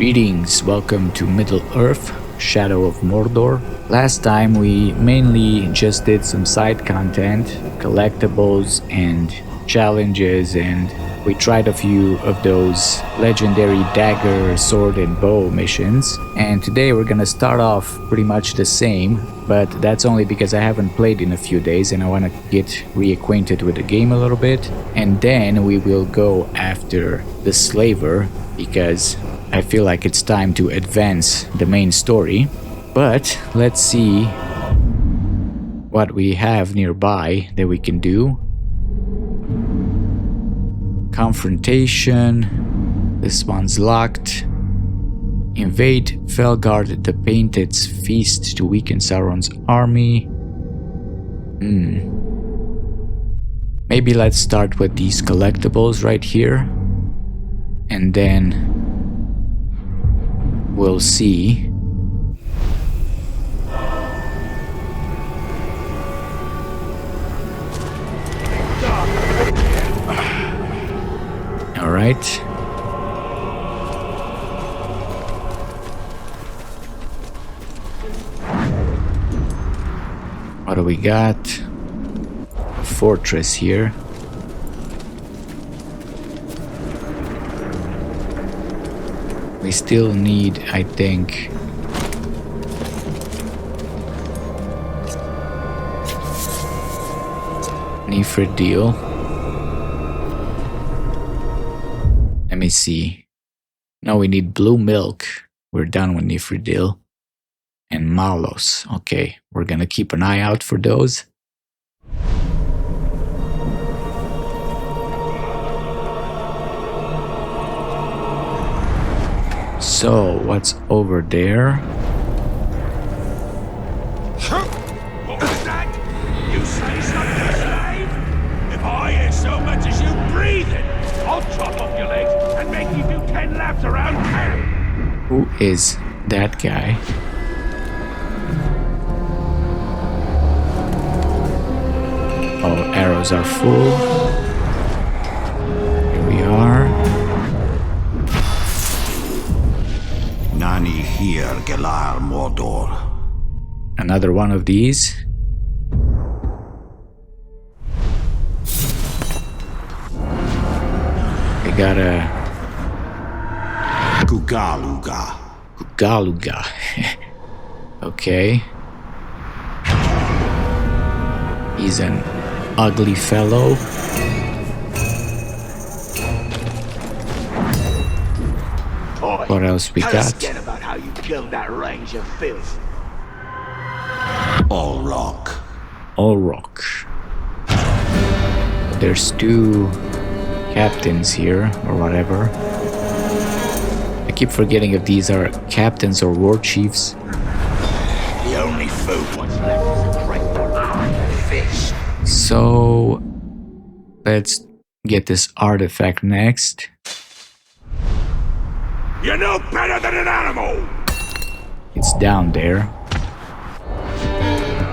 Greetings, welcome to Middle-earth, Shadow of Mordor. Last time we mainly just did some side content, collectibles and challenges, and we tried a few of those legendary dagger, sword and bow missions. And today we're gonna start off pretty much the same, but that's only because I haven't played in a few days and I wanna get reacquainted with the game a little bit. And then we will go after the slaver, because I feel like it's time to advance the main story. But let's see what we have nearby that we can do. Confrontation. This one's locked. Invade Felgard the Painted's feast to weaken Sauron's army. Maybe let's start with these collectibles right here. And then we'll see. All right. What do we got? A fortress here. We still need, I think, Nifredil. Let me see. No, we need blue milk. We're done with Nifredil. And Malos. Okay, we're gonna keep an eye out for those. So, what's over there? What was that? You say something, slave? If I hear so much as you breathing, I'll chop off your legs and make you do 10 laps around camp. Who is that guy? Oh, arrows are full. Here we are. Nani here, Gelar Mordor. Another one of these. We got a Gugaluga. Gugaluga. Okay. He's an ugly fellow. What else we got? Forget about how you killed that range of filth. Olrok. Olrok. There's two captains here, or whatever. I keep forgetting if these are captains or war chiefs. The only food what's left is a drink and fish. So, let's get this artifact next. You're no better than an animal! It's down there.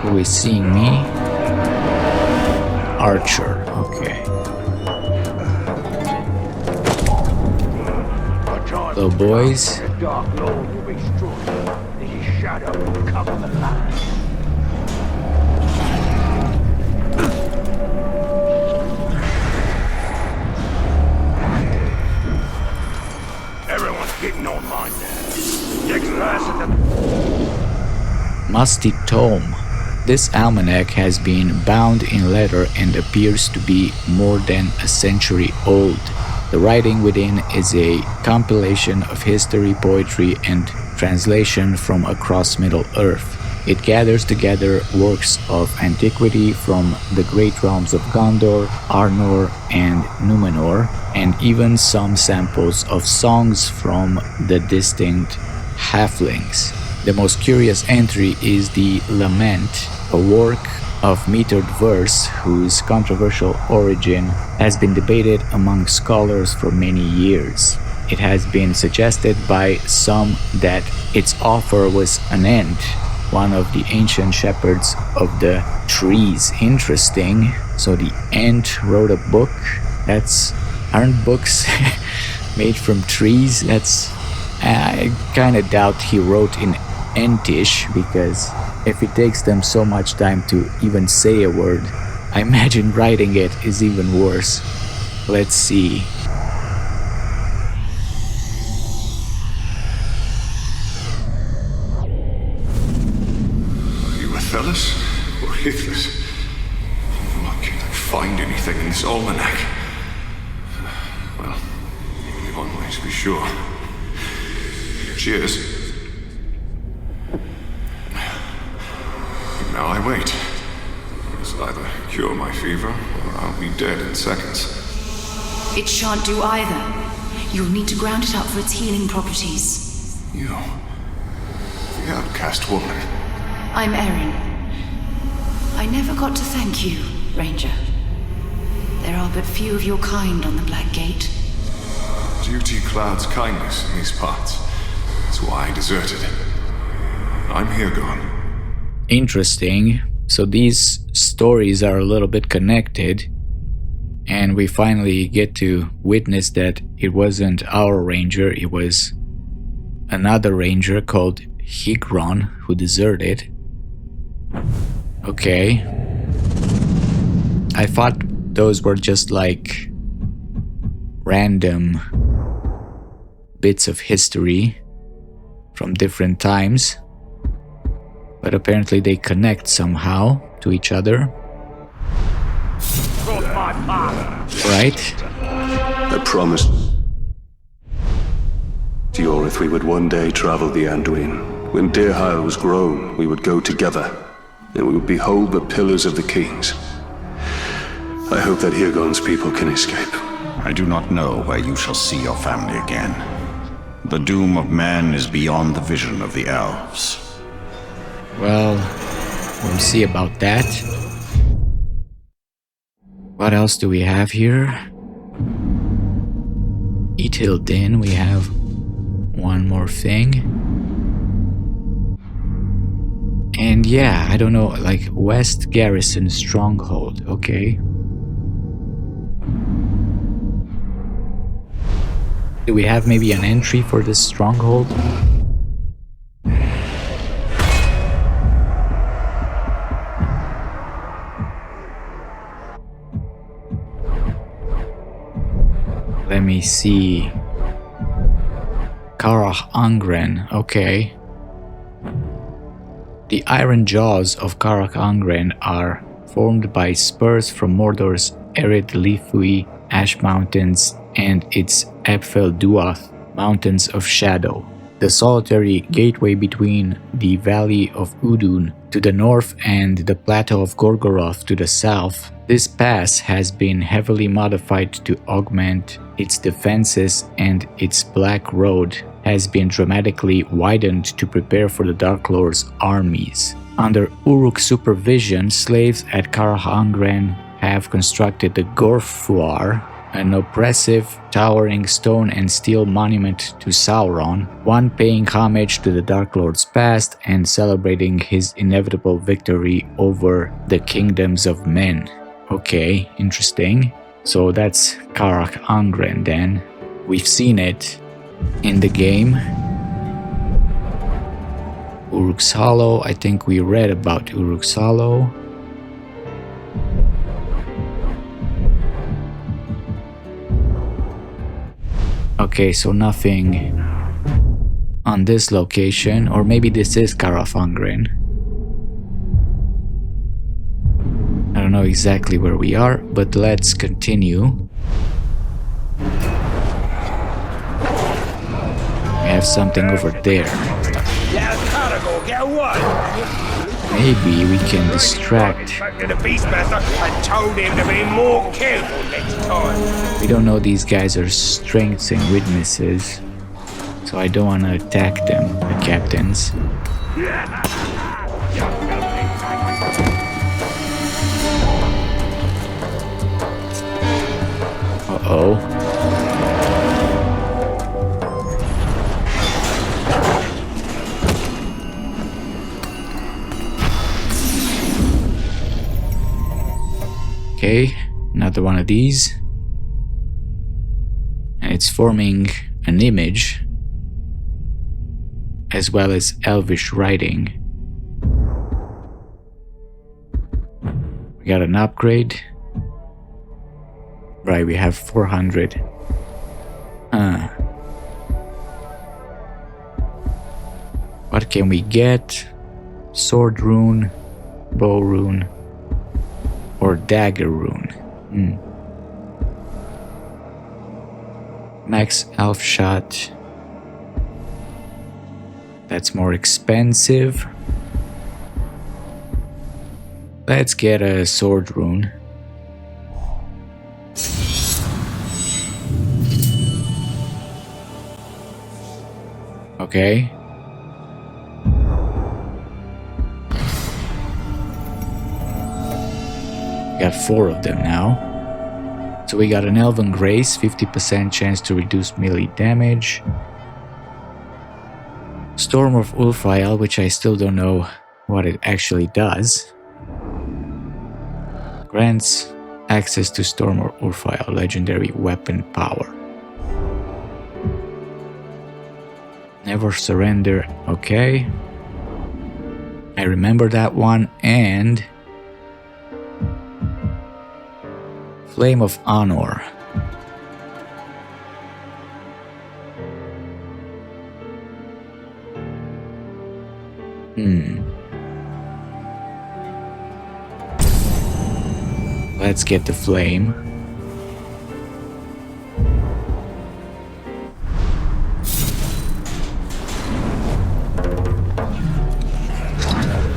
Who is seeing me? Archer, okay. Hello, boys. The Dark Lord will be destroyed, and his shadow will cover the land. Everyone's getting on mine now. Musty Tome. This almanac has been bound in leather and appears to be more than a century old. The writing within is a compilation of history, poetry, and translation from across Middle-earth. It gathers together works of antiquity from the great realms of Gondor, Arnor, and Numenor, and even some samples of songs from the distinct halflings. The most curious entry is the Lament, a work of metered verse whose controversial origin has been debated among scholars for many years. It has been suggested by some that its author was an ant, one of the ancient shepherds of the trees. Interesting. So the ant wrote a book. Aren't books made from trees? That's I kinda doubt he wrote in Entish, because if it takes them so much time to even say a word, I imagine writing it is even worse. Let's see. Are you Athelas or Hithless? Why can't I find anything in this almanac? Well, only one way to be sure. Cheers. Now I wait. This'll either cure my fever, or I'll be dead in seconds. It shan't do either. You'll need to ground it up for its healing properties. You, the outcast woman. I'm Erin. I never got to thank you, Ranger. There are but few of your kind on the Black Gate. Duty clouds kindness in these parts. That's why I deserted. I'm Hirgon. Interesting. So these stories are a little bit connected, and we finally get to witness that it wasn't our ranger, it was another ranger called Hirgon who deserted. Okay. I thought those were just like random bits of history from different times, but apparently they connect somehow to each other. Right? I promised Diorith we would one day travel the Anduin. When Dirheil was grown, we would go together, and we would behold the pillars of the kings. I hope that Hirgon's people can escape. I do not know where you shall see your family again. The doom of man is beyond the vision of the elves. Well, we'll see about that. What else do we have here? Ithildin, we have one more thing. And yeah, I don't know, like West Garrison Stronghold, okay. Do we have maybe an entry for this stronghold? Let me see. Karach Angren, okay. The iron jaws of Karach Angren are formed by spurs from Mordor's arid Lithui Ash Mountains and its Epfel Duath Mountains of Shadow, the solitary gateway between the Valley of Udun to the north and the Plateau of Gorgoroth to the south. This pass has been heavily modified to augment its defenses, and its Black Road has been dramatically widened to prepare for the Dark Lord's armies. Under Uruk's supervision, slaves at Karach Angren have constructed the Gorfuar, an oppressive, towering stone and steel monument to Sauron, one paying homage to the Dark Lord's past and celebrating his inevitable victory over the kingdoms of men. Okay, interesting. So that's Karach Angren then. We've seen it in the game. Uruk's Hollow, I think we read about Uruk's Hollow. Okay, so nothing on this location, or maybe this is Karach Angren. I don't know exactly where we are, but let's continue. We have something over there. Maybe we can distract. We don't know these guys are strengths and weaknesses, so I don't want to attack them, the captains. Uh-oh. Okay, another one of these. And it's forming an image. as well as Elvish writing. We got an upgrade. Right, we have 400. What can we get? Sword rune, bow rune, or dagger rune. Max elf shot. That's more expensive. Let's get a sword rune. Okay. Got 4 of them now. So we got an Elven Grace, 50% chance to reduce melee damage. Storm of Ulfheil, which I still don't know what it actually does. Grants access to Storm of Ulfheil, legendary weapon power. Never surrender, okay. I remember that one, and Flame of Honor. Let's get the flame.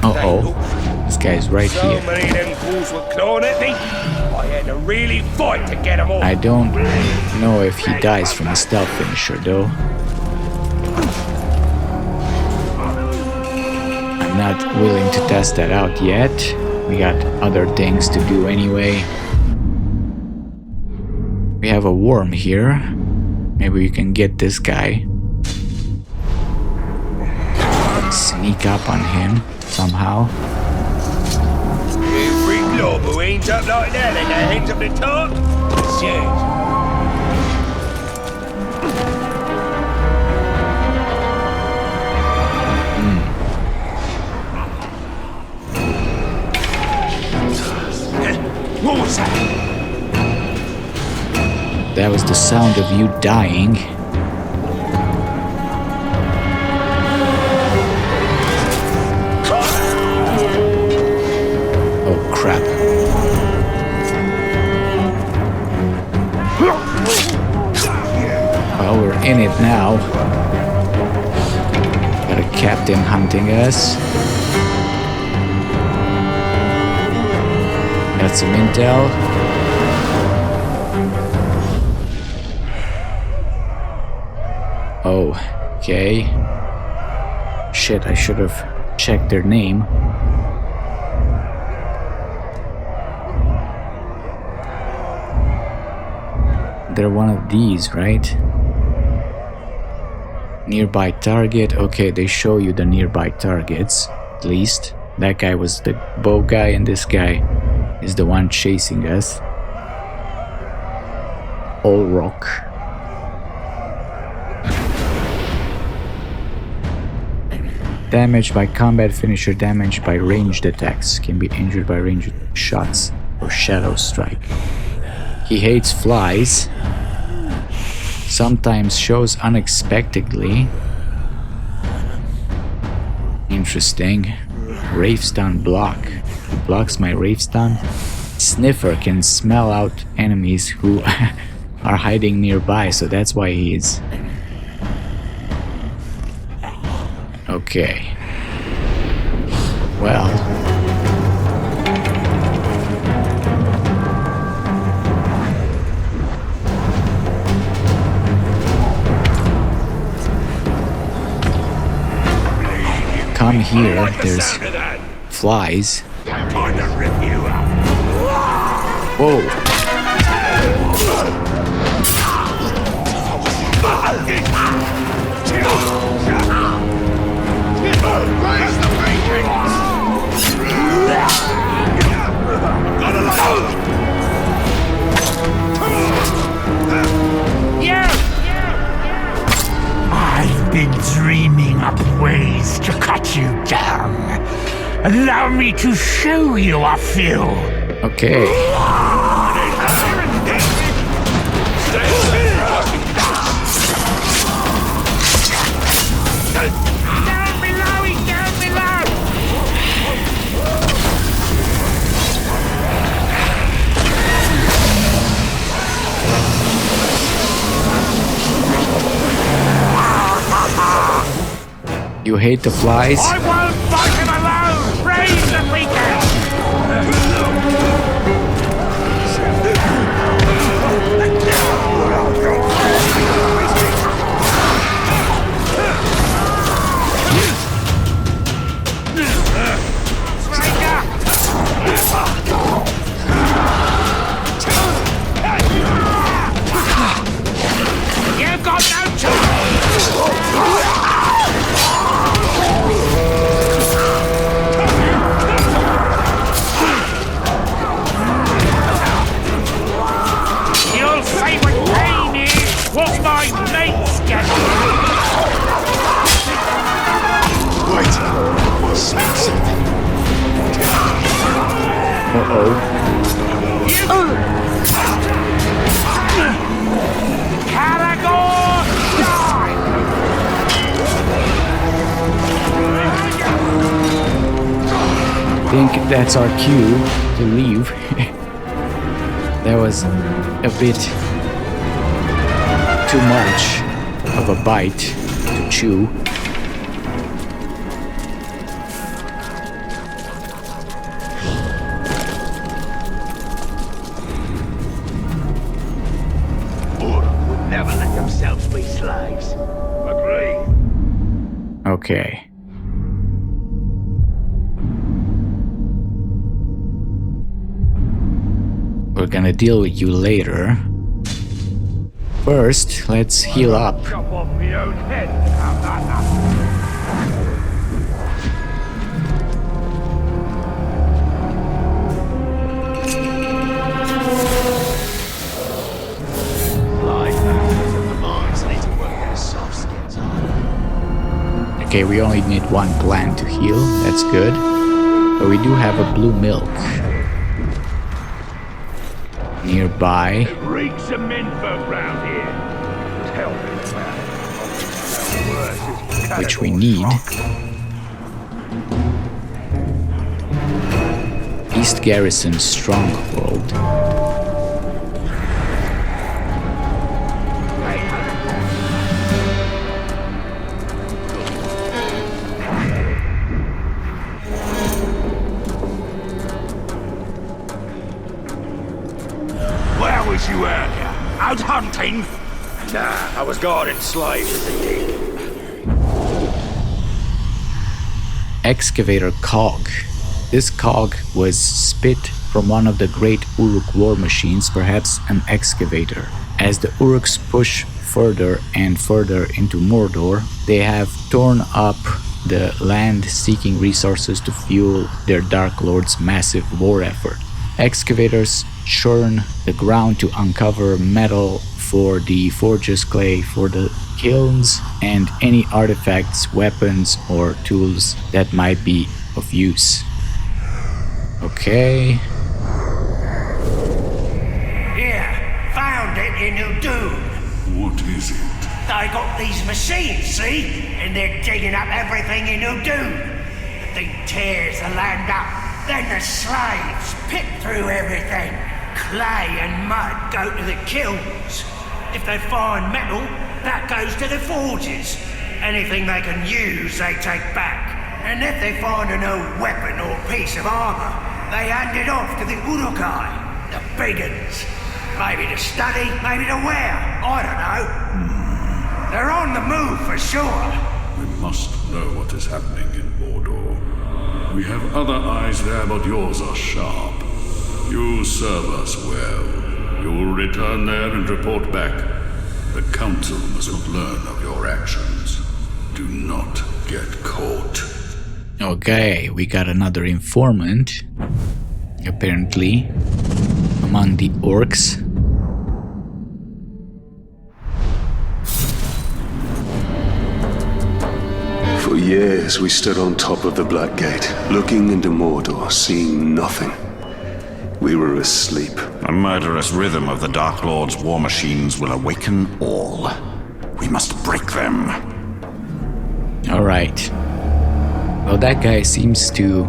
Uh-oh. This guy's right here. So many of them fools were clawing at me. I had to really fight to get them all. I don't know if he dies from a stealth finisher, though. I'm not willing to test that out yet. We got other things to do anyway. We have a worm here. Maybe we can get this guy. Sneak up on him somehow. Every glob who ends up like that and their hands up the top, shit. What was that? That was the sound of you dying. Oh crap. Well, we're in it now. Got a captain hunting us. Got some intel. Oh, okay. Shit, I should have checked their name. They're one of these, right? Nearby target. Okay, they show you the nearby targets, at least. That guy was the bow guy, and this guy is the one chasing us. Olrok. Damaged by combat finisher, damaged by ranged attacks. Can be injured by ranged shots or shadow strike. He hates flies. Sometimes shows unexpectedly. Interesting. Wravestun block. He blocks my Wravestun. Sniffer can smell out enemies who are hiding nearby, so that's why he is. Okay. Well. Come here, there's flies. Whoa. I've been dreaming up where tongue. Allow me to show you a few. Okay. Down below, he's down below. You hate the flies? I won't fight him alone! Raise the weekend! You've got no choice! You'll say what pain is, what my mates get. Wait. I smell something. Aragorn, die! I think that's our cue to leave. That was a bit too much of a bite to chew. Olrok would never let themselves be slaves. Agree. Okay. We're gonna deal with you later. First, let's heal up. Chop off my own head. Okay, we only need one plant to heal. That's good. But we do have a blue milk nearby, Reeks of menfolk round here. Tell me about it. which we need. East Garrison Stronghold. Where was you earlier? Out hunting? Nah, I was guarding slaves as a dig. Excavator cog. This cog was spit from one of the great Uruk war machines, perhaps an excavator. As the Uruks push further and further into Mordor, they have torn up the land seeking resources to fuel their Dark Lord's massive war effort. Excavators churn the ground to uncover metal for the forges, clay for the kilns, and any artifacts, weapons, or tools that might be of use. Okay. Here, found it in Udun. What is it? They got these machines, see? And they're digging up everything in Udun. The thing tears the land up. Then the slaves pick through everything. Clay and mud go to the kilns. If they find metal, that goes to the forges. Anything they can use, they take back. And if they find an old weapon or piece of armor, they hand it off to the Urukai, the big uns. Maybe to study, maybe to wear. I don't know. They're on the move for sure. We must know what is happening in Mordor. We have other eyes there, but yours are sharp. You serve us well. You will return there and report back. The Council must learn of your actions. Do not get caught. Okay, we got another informant, apparently, among the orcs. For For years we stood on top of the Black Gate, looking into Mordor, seeing nothing. We were asleep. The murderous rhythm of the Dark Lord's war machines will awaken all. We must break them. Alright. Well, that guy seems to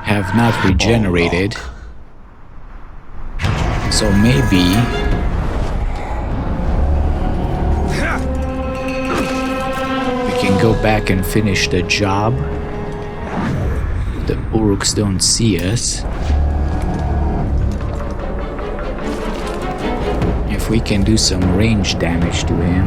have not regenerated. So maybe we can go back and finish the job. The orcs don't see us. If we can do some range damage to him.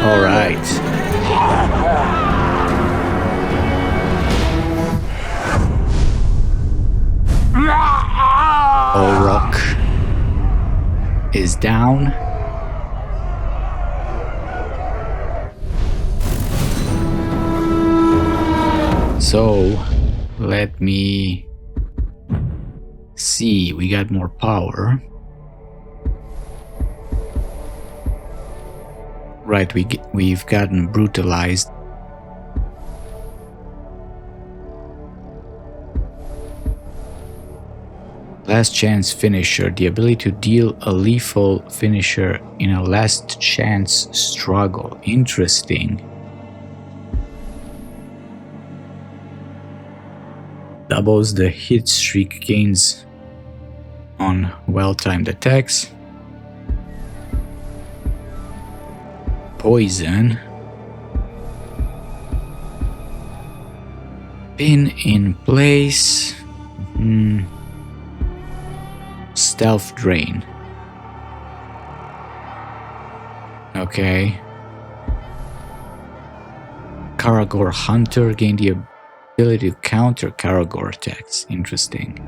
All right. Olrok is down. So, let me see. We got more power. Right, we've gotten brutalized. Last chance finisher. The ability to deal a lethal finisher in a last chance struggle. Interesting. Doubles the hit streak gains on well-timed attacks. Poison. Pin in place. Stealth drain. Okay. Karagor Hunter gain the ability to counter Karagor attacks. Interesting.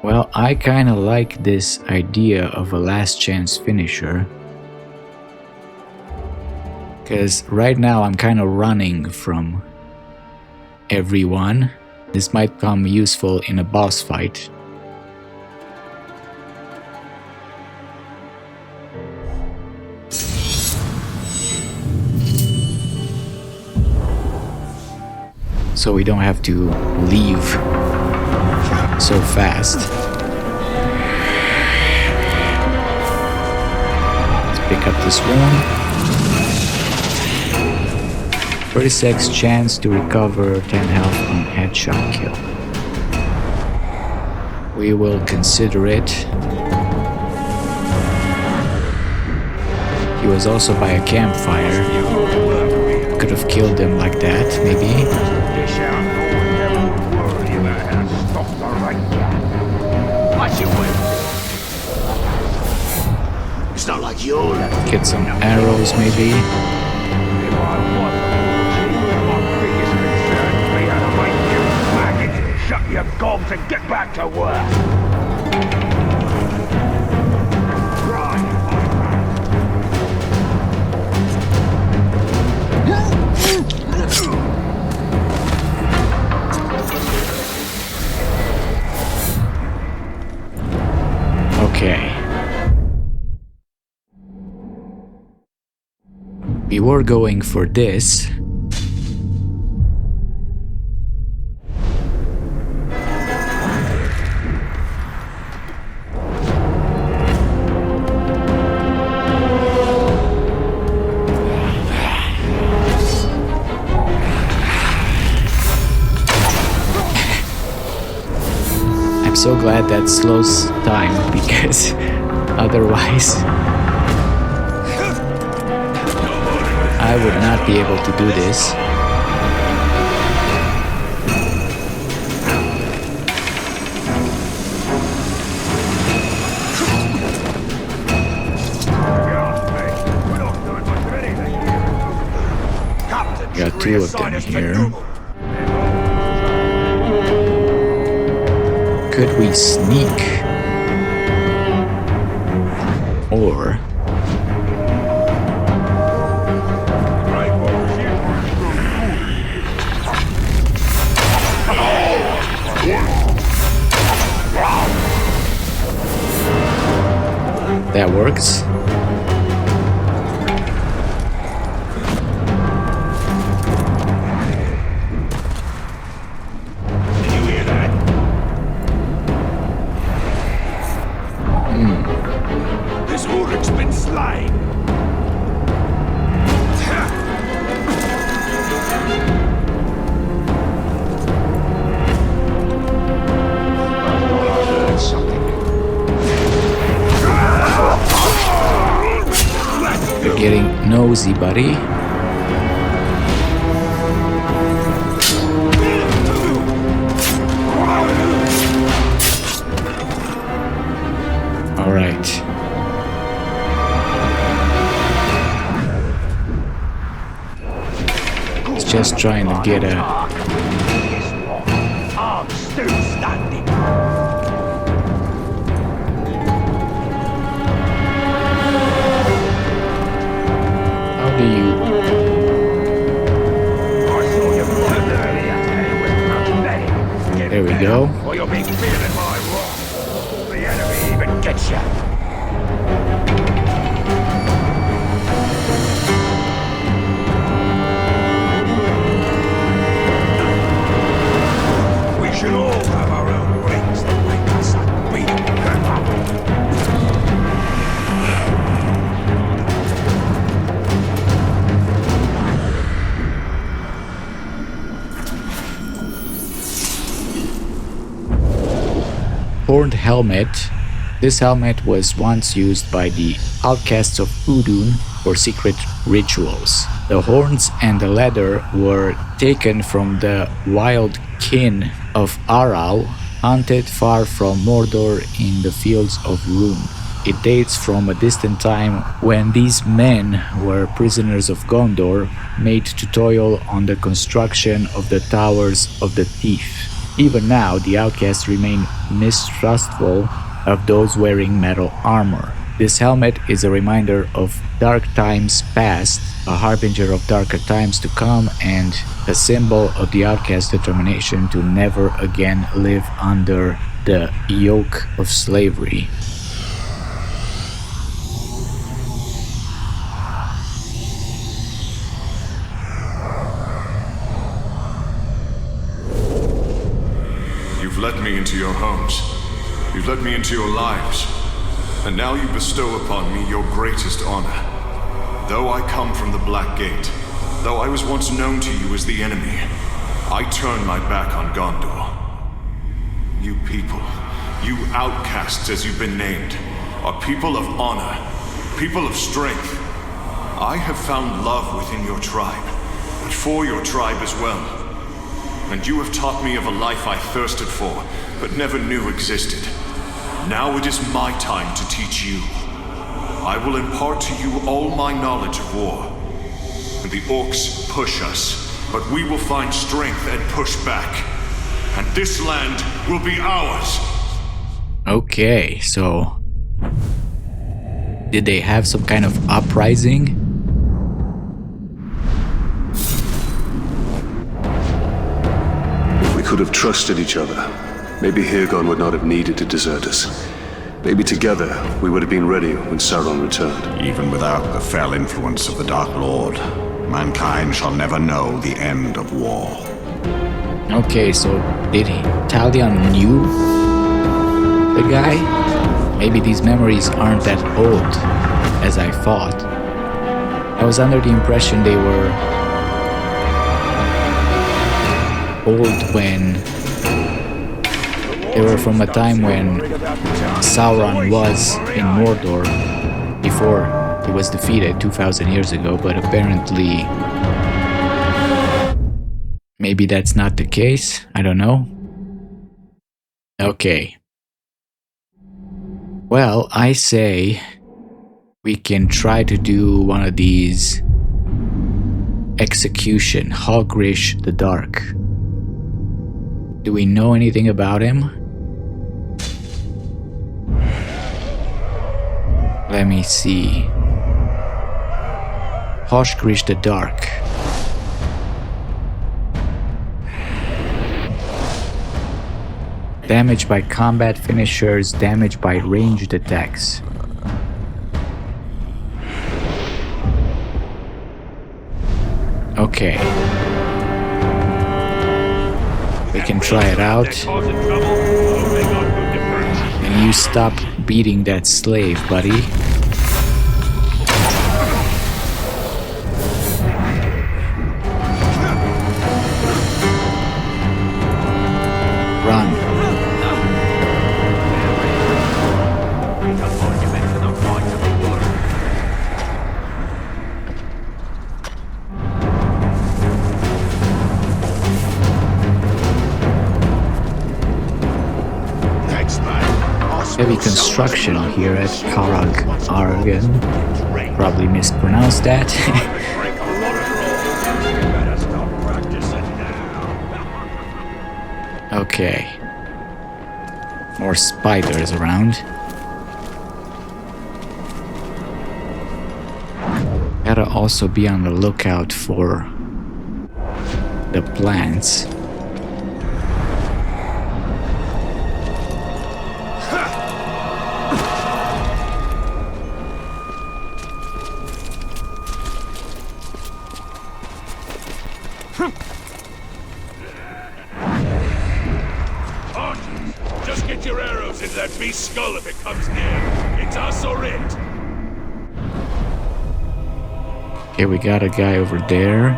Well, I kinda like this idea of a last chance finisher. Because right now I'm kinda running from everyone. This might come useful in a boss fight. So we don't have to leave so fast. Let's pick up this one. 36 chance to recover 10 health on headshot kill. We will consider it. He was also by a campfire. Could have killed him like that, maybe. It's not like you're Get some arrows, maybe. Shut your gobs and get back to work. Okay. We were going for this. I'm so glad that slows time, because otherwise I would not be able to do this. Got two of them here. Could we sneak? Or That works. Did you hear that? This Olrok's been slain. You're getting nosy, buddy. All right. It's just trying to get a... I'm still standing. How do you... There we go. Or you'll be feeling my wrath. The enemy even gets you. We should all have our own rings that make us unbeatable. Horned helmet. This helmet was once used by the outcasts of Udun for secret rituals. The horns and the leather were taken from the wild kin of Aral, hunted far from Mordor in the fields of Rune. It dates from a distant time when these men were prisoners of Gondor, made to toil on the construction of the Towers of the Thief. Even now, the outcasts remain mistrustful of those wearing metal armor. This helmet is a reminder of dark times past, a harbinger of darker times to come, and a symbol of the outcast's determination to never again live under the yoke of slavery. You've let me into your homes. You've let me into your lives. And now you bestow upon me your greatest honor. Though I come from the Black Gate, though I was once known to you as the enemy, I turn my back on Gondor. You people, you outcasts as you've been named, are people of honor, people of strength. I have found love within your tribe, but for your tribe as well. And you have taught me of a life I thirsted for, but never knew existed. Now it is my time to teach you. I will impart to you all my knowledge of war. And the orcs push us, but we will find strength and push back. And this land will be ours. Okay, so... did they have some kind of uprising? We could have trusted each other. Maybe Hirgon would not have needed to desert us. Maybe together we would have been ready when Sauron returned. Even without the fell influence of the Dark Lord, mankind shall never know the end of war. Okay, so did Talion knew the guy? Maybe these memories aren't that old as I thought. I was under the impression they were old when they were from a time when Sauron was in Mordor before he was defeated 2,000 years ago, but apparently maybe that's not the case. I don't know. Okay. Well, I say we can try to do one of these execution, Hoshgrish the Dark. Do we know anything about him? Let me see. Hoshgrish the Dark. Damage by combat finishers, damage by ranged attacks. Okay. We can try it out. And you stop beating that slave, buddy. Run. Heavy construction here at Karag, Oregon. Probably mispronounced that. Okay. More spiders around. Gotta also be on the lookout for the plants. Just get your arrows into that beast's skull if it comes near. It's us or it. Okay, we got a guy over there.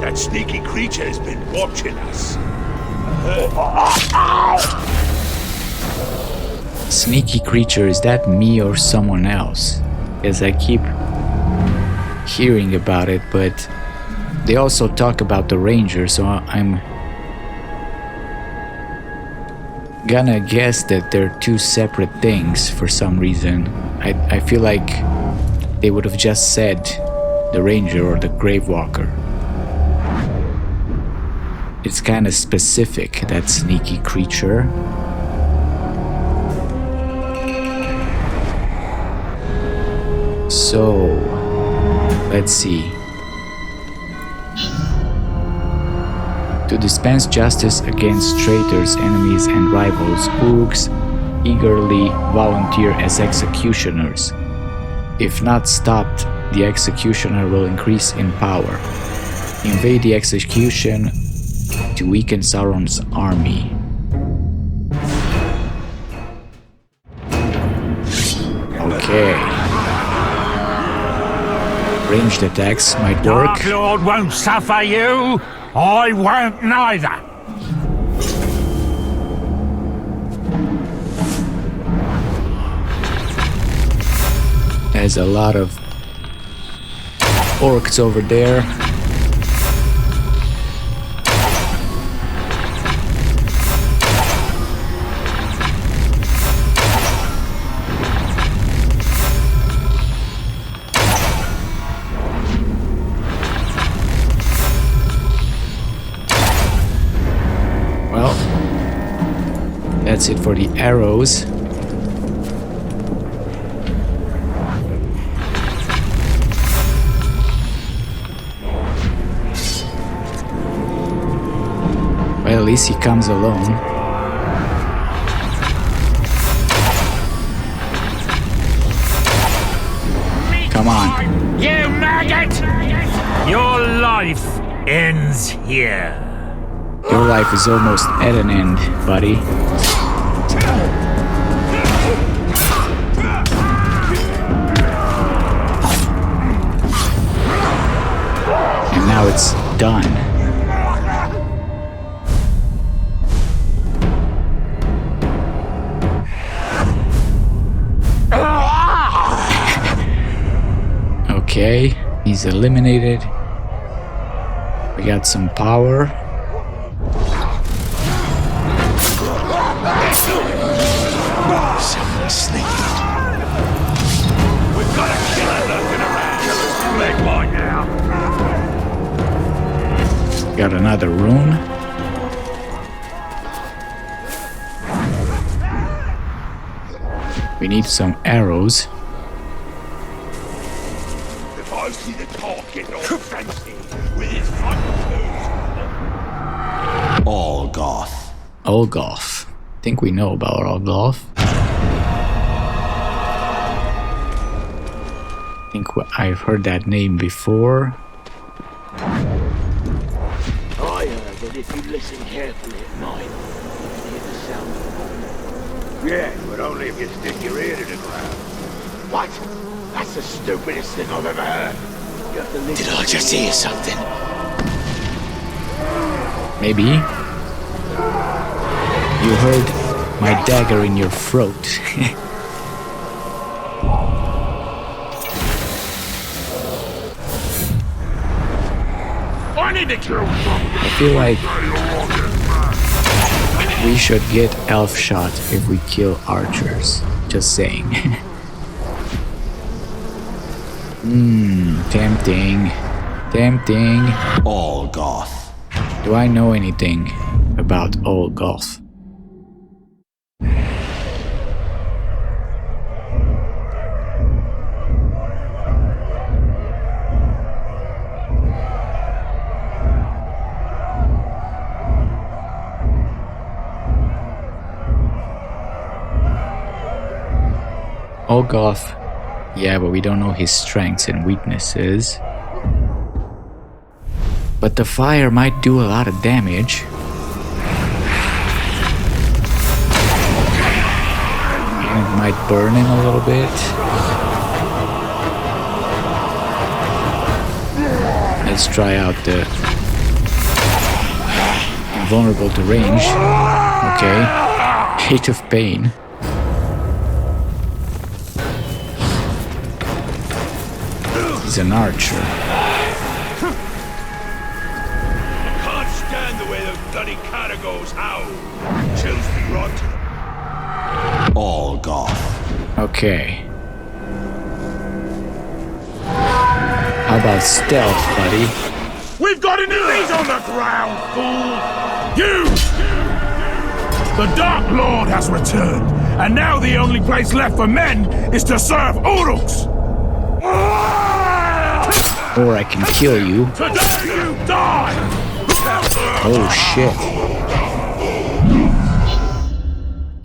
That sneaky creature has been watching us. Sneaky creature, is that me or someone else? As I keep hearing about it, but they also talk about the ranger, so I'm gonna guess that they're two separate things for some reason. I feel like they would have just said the ranger or the gravewalker. It's kind of specific, that sneaky creature. So, let's see. To dispense justice against traitors, enemies, and rivals, Urks eagerly volunteer as executioners. If not stopped, the executioner will increase in power. Invade the execution to weaken Sauron's army. Okay. Ranged attacks might work. Dark Lord won't suffer you. I won't neither. There's a lot of orcs over there. That's it for the arrows. Well, at least he comes alone. Come on. You maggot! Your life ends here. Your life is almost at an end, buddy. And now it's done. Okay, he's eliminated. We got some power. We've got a killer lurking around. Killer's too late by now. Got another rune. We need some arrows. If I see the talk getting all fancy with his front Olgoth. Olgoth. Think we know about Olgoth. think I've heard that name before. I heard that if you listen carefully at night, you can hear the sound of water. Yeah, but only if you stick your ear to the ground. What? That's the stupidest thing I've ever heard. You have to listen. Did I just hear something? Maybe. You heard my dagger in your throat. I need to kill something. I feel like we should get elf shot if we kill archers. Just saying. Tempting. Tempting. Olgoth. Do I know anything about Olgoth? Olgoth, yeah, but we don't know his strengths and weaknesses. But the fire might do a lot of damage. And it might burn him a little bit. Let's try out the invulnerable to range. Okay. Hate of pain. He's an archer. Can't stand the way those bloody caragors howl. Chills me rotten. Olgoth. Okay. How about stealth, buddy? We've got enemies on the ground, fool! You! The Dark Lord has returned, and now the only place left for men is to serve Uruks! Or I can kill you. Today you die! Oh shit.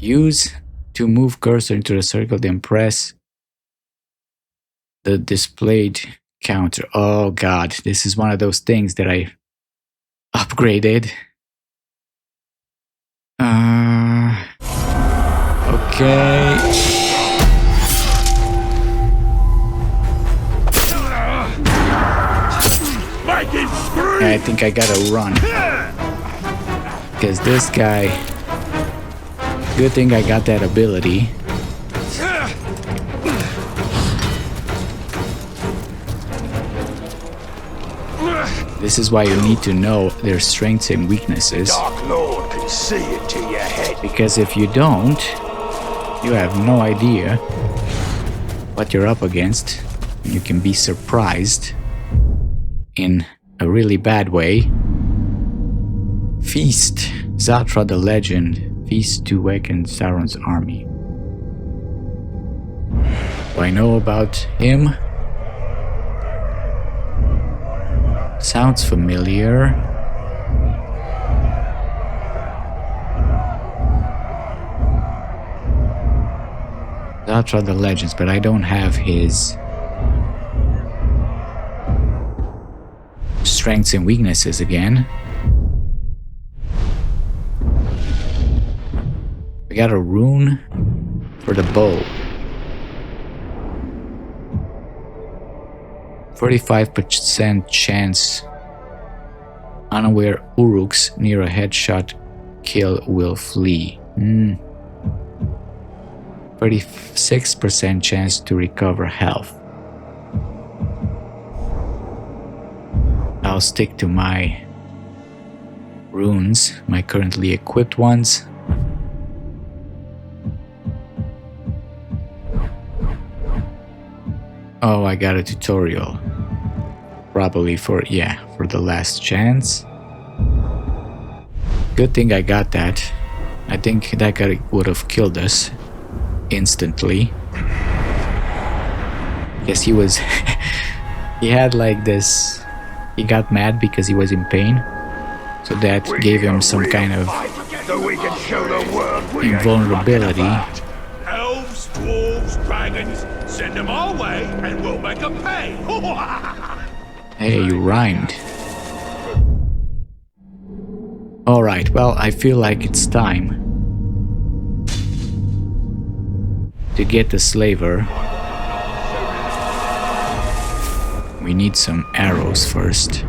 Use to move cursor into the circle, then press the displayed counter. Oh god, this is one of those things that I upgraded. Okay. I think I gotta run. Because this guy... Good thing I got that ability. This is why you need to know their strengths and weaknesses. Dark Lord can see into your head. Because if you don't, you have no idea what you're up against. You can be surprised in a really bad way. Feast. Zatra the Legend. Feast to awaken Sauron's army. Do I know about him? Sounds familiar. Zatra the Legends, but I don't have his strengths and weaknesses again. We got a rune for the bow. 45% chance unaware Uruks near a headshot kill will flee. 36% chance to recover health. I'll stick to my runes, my currently equipped ones. Oh, I got a tutorial. Probably for the last chance. Good thing I got that. I think that guy would have killed us instantly. Guess he was... he had like this... He got mad because he was in pain. So that gave him some kind of invulnerability. Elves, dwarves, dragons, Send them our way, and we'll make them pay. Hey, you rhymed. Alright, well, I feel like it's time to get the slaver. We need some arrows first.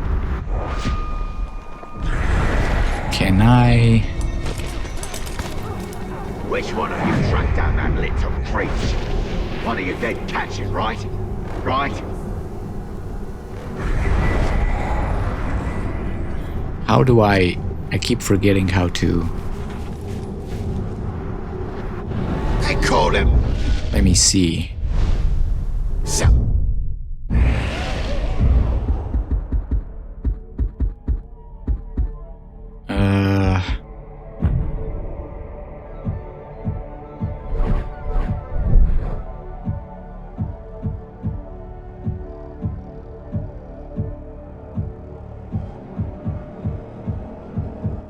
Can I... Which one of you tracked down that little creep? One of you dead catches, right? Right? How do I keep forgetting how to... They call him. Let me see. So.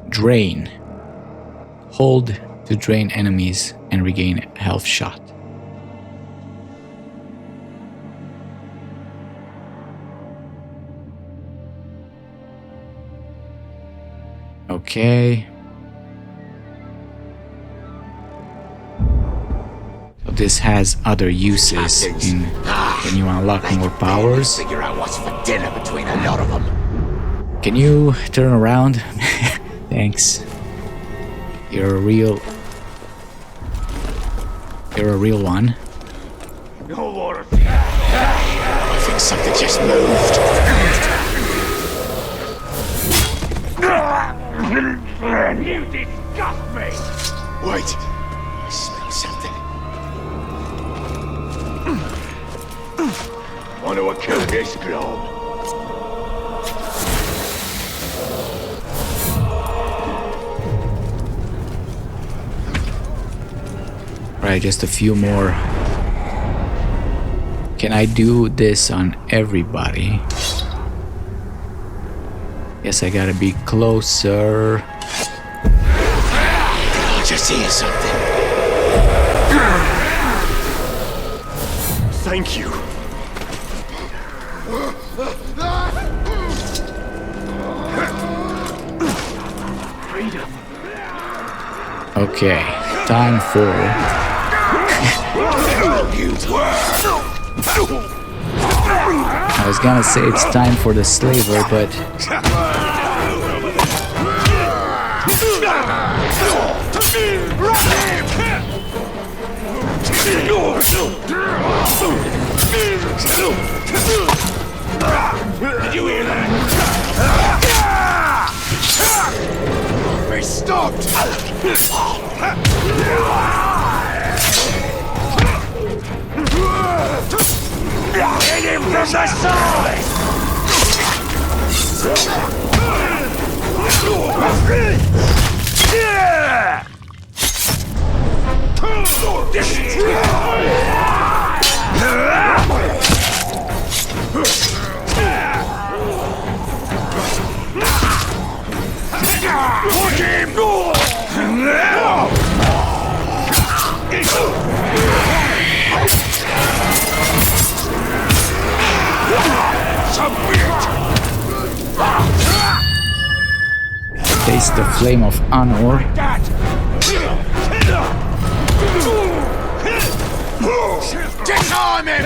Drain. Hold to drain enemies and regain health shot. Okay. So this has other uses in when you unlock more powers. Figure out what's for dinner between a lot of them. Can you turn around? Thanks. You're a real one. No water. I think something just moved. You disgust me! Wait. I smell something. Want to kill this globe? Right, just a few more. Can I do this on everybody? Guess I gotta be closer. I just hear something. Thank you. Freedom. Okay, time for... I was gonna say it's time for the slaver, but... Did you hear that? Be stopped! Hit him from the side! Watch him go! Taste the flame of honor. Disarm him!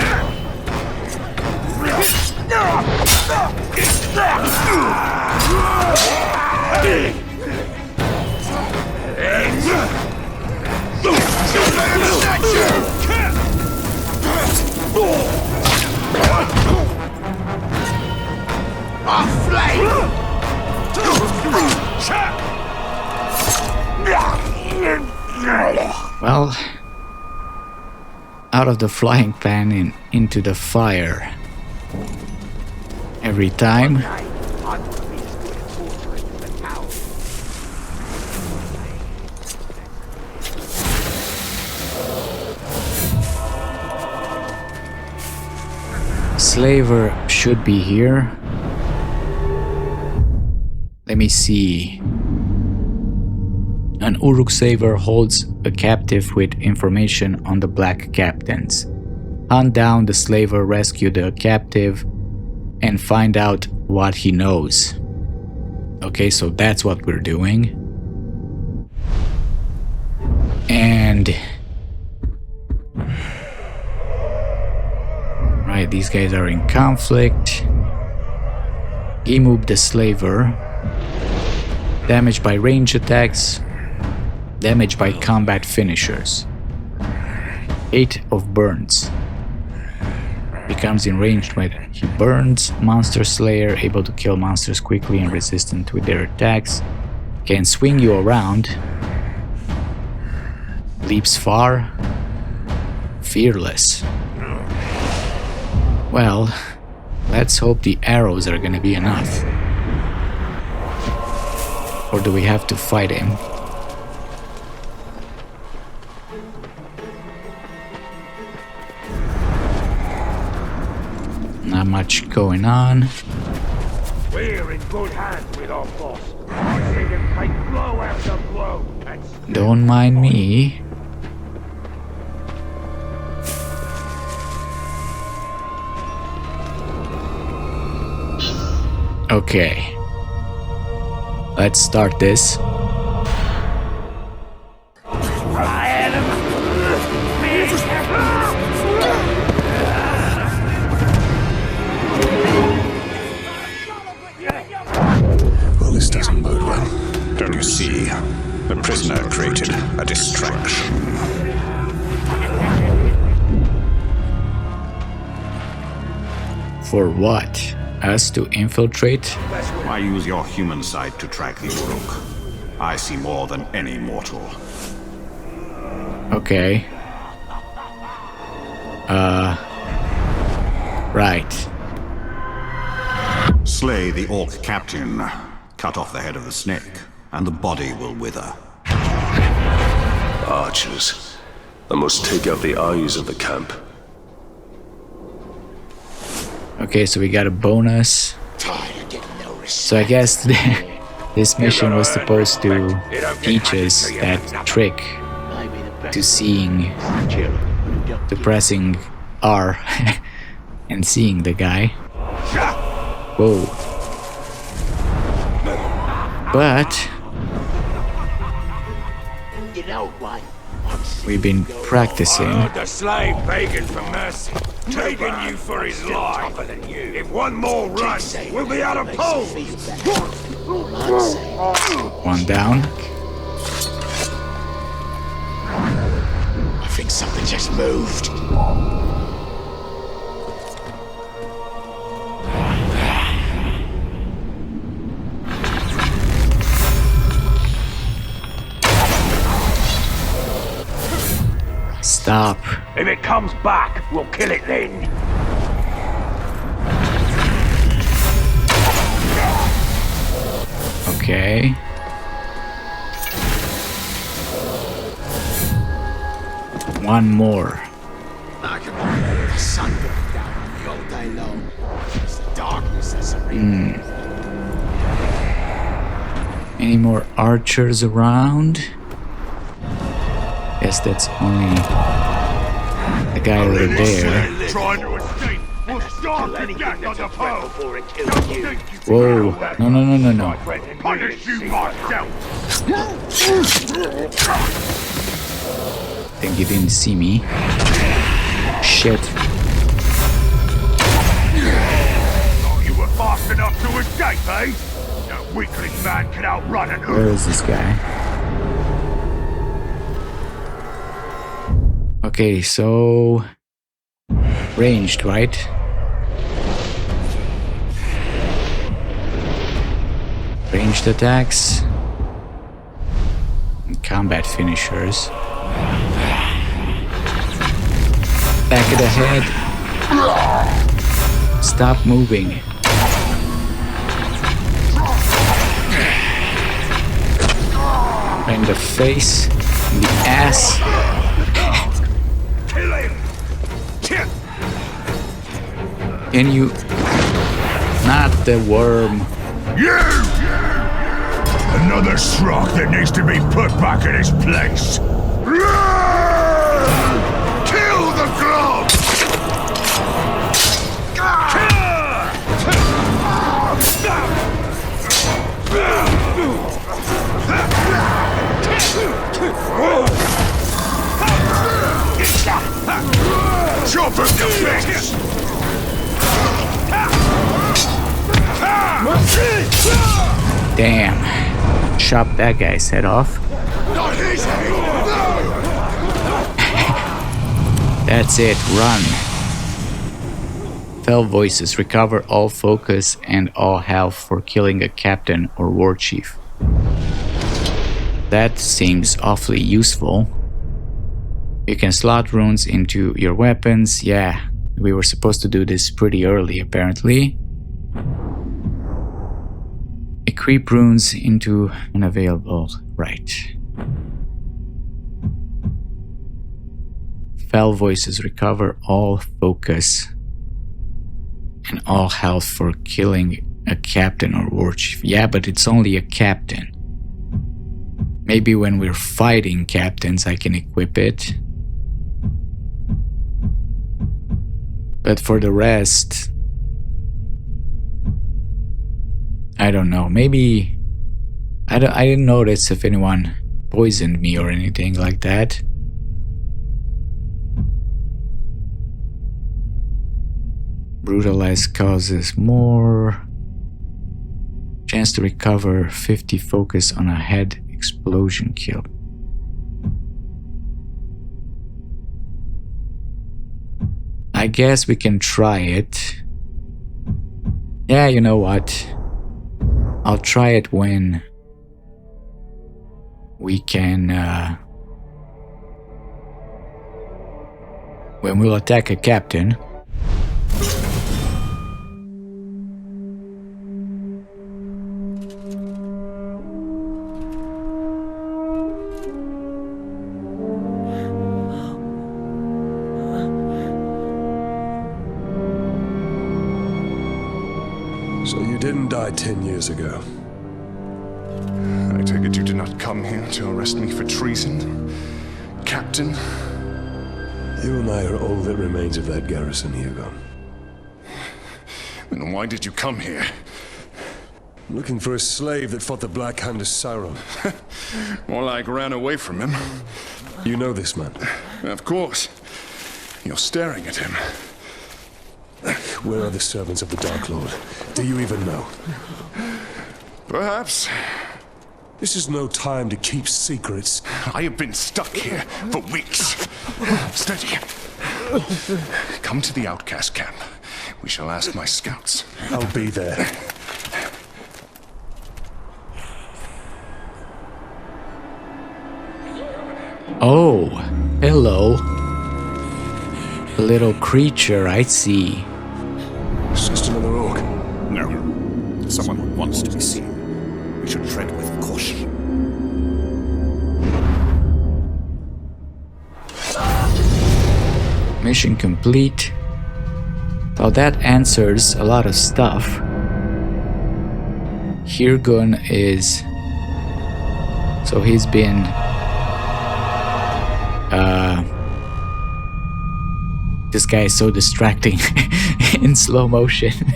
A flame! Well, out of the flying pan and into the fire. Every time. Slaver should be here. Let me see. An Uruk slaver holds a captive with information on the Black Captains. hunt down the slaver, rescue the captive, and find out what he knows. Okay, so that's what we're doing. And... right, these guys are in conflict. He moved the slaver. Damaged by range attacks. Damaged by combat finishers. 8 of burns. Becomes enraged when he burns. Monster Slayer, able to kill monsters quickly and resistant with their attacks. Can swing you around. Leaps far. Fearless. Well, let's hope the arrows are gonna be enough. Or do we have to fight him? Not much going on. We're in good hands with our boss. I see him take blow after blow. Don't mind me. Okay. Let's start this. Well, this doesn't bode well. Don't you see? The prisoner created a distraction. For what? Us to infiltrate? Why use your human sight to track the Olrok? I see more than any mortal. Okay. Right. Slay the Orc captain. Cut off the head of the snake, and the body will wither. Archers. I must take out the eyes of the camp. Okay, so we got a bonus. So I guess this mission was supposed to teach us that trick to seeing, to pressing R and seeing the guy. Whoa. But we've been practicing. The slave begging for mercy, begging you for his life. If one more runs, we'll be out of pole. One down. I think something just moved. Stop. If it comes back, we'll kill it then. Okay. One more. The sun goes down all day long. It's the darkness that's a real. Any more archers around? Guess that's only the guy over there. Trying to escape. We'll starve to death on the pole before it kills you. Whoa. No. Punish you myself. Think you didn't see me. Shit. Oh, you were fast enough to escape, eh? No weakling man can outrun an Where is this guy? Okay, so ranged, right? Ranged attacks and combat finishers. Back of the head. Stop moving. In the face, in the ass. Kill him! Kill! Can you... Not the worm. You! Another Shrog that needs to be put back in his place. Kill the glove! Damn. Chop that guy's head off. Not his head! No! That's it, run. Fell voices, recover all focus and all health for killing a captain or war chief. That seems awfully useful. You can slot runes into your weapons. Yeah, we were supposed to do this pretty early apparently. Equip runes into unavailable. Right. Fell voices, recover all focus and all health for killing a captain or war chief. Yeah, but it's only a captain. Maybe when we're fighting captains I can equip it. But for the rest, I don't know. Maybe I didn't notice if anyone poisoned me or anything like that. Brutalize causes more. Chance to recover 50 focus on a head explosion kill. I guess we can try it. Yeah, you know what? I'll try it when we can when we'll attack a captain. So you didn't die 10 years ago. I take it you did not come here to arrest me for treason, Captain? You and I are all that remains of that garrison, Hirgon. Then why did you come here? Looking for a slave that fought the Black Hand of Sauron. More like ran away from him. You know this man? Of course. You're staring at him. Where are the servants of the Dark Lord? Do you even know? Perhaps. This is no time to keep secrets. I have been stuck here for weeks. Steady. Come to the outcast camp. We shall ask my scouts. I'll be there. Oh, hello. A little creature, I see. It's just another orc. No. Someone wants to be seen. We should tread with caution. Mission complete. Well, that answers a lot of stuff. Hirgon is... So he's been... This guy is so distracting in slow motion. So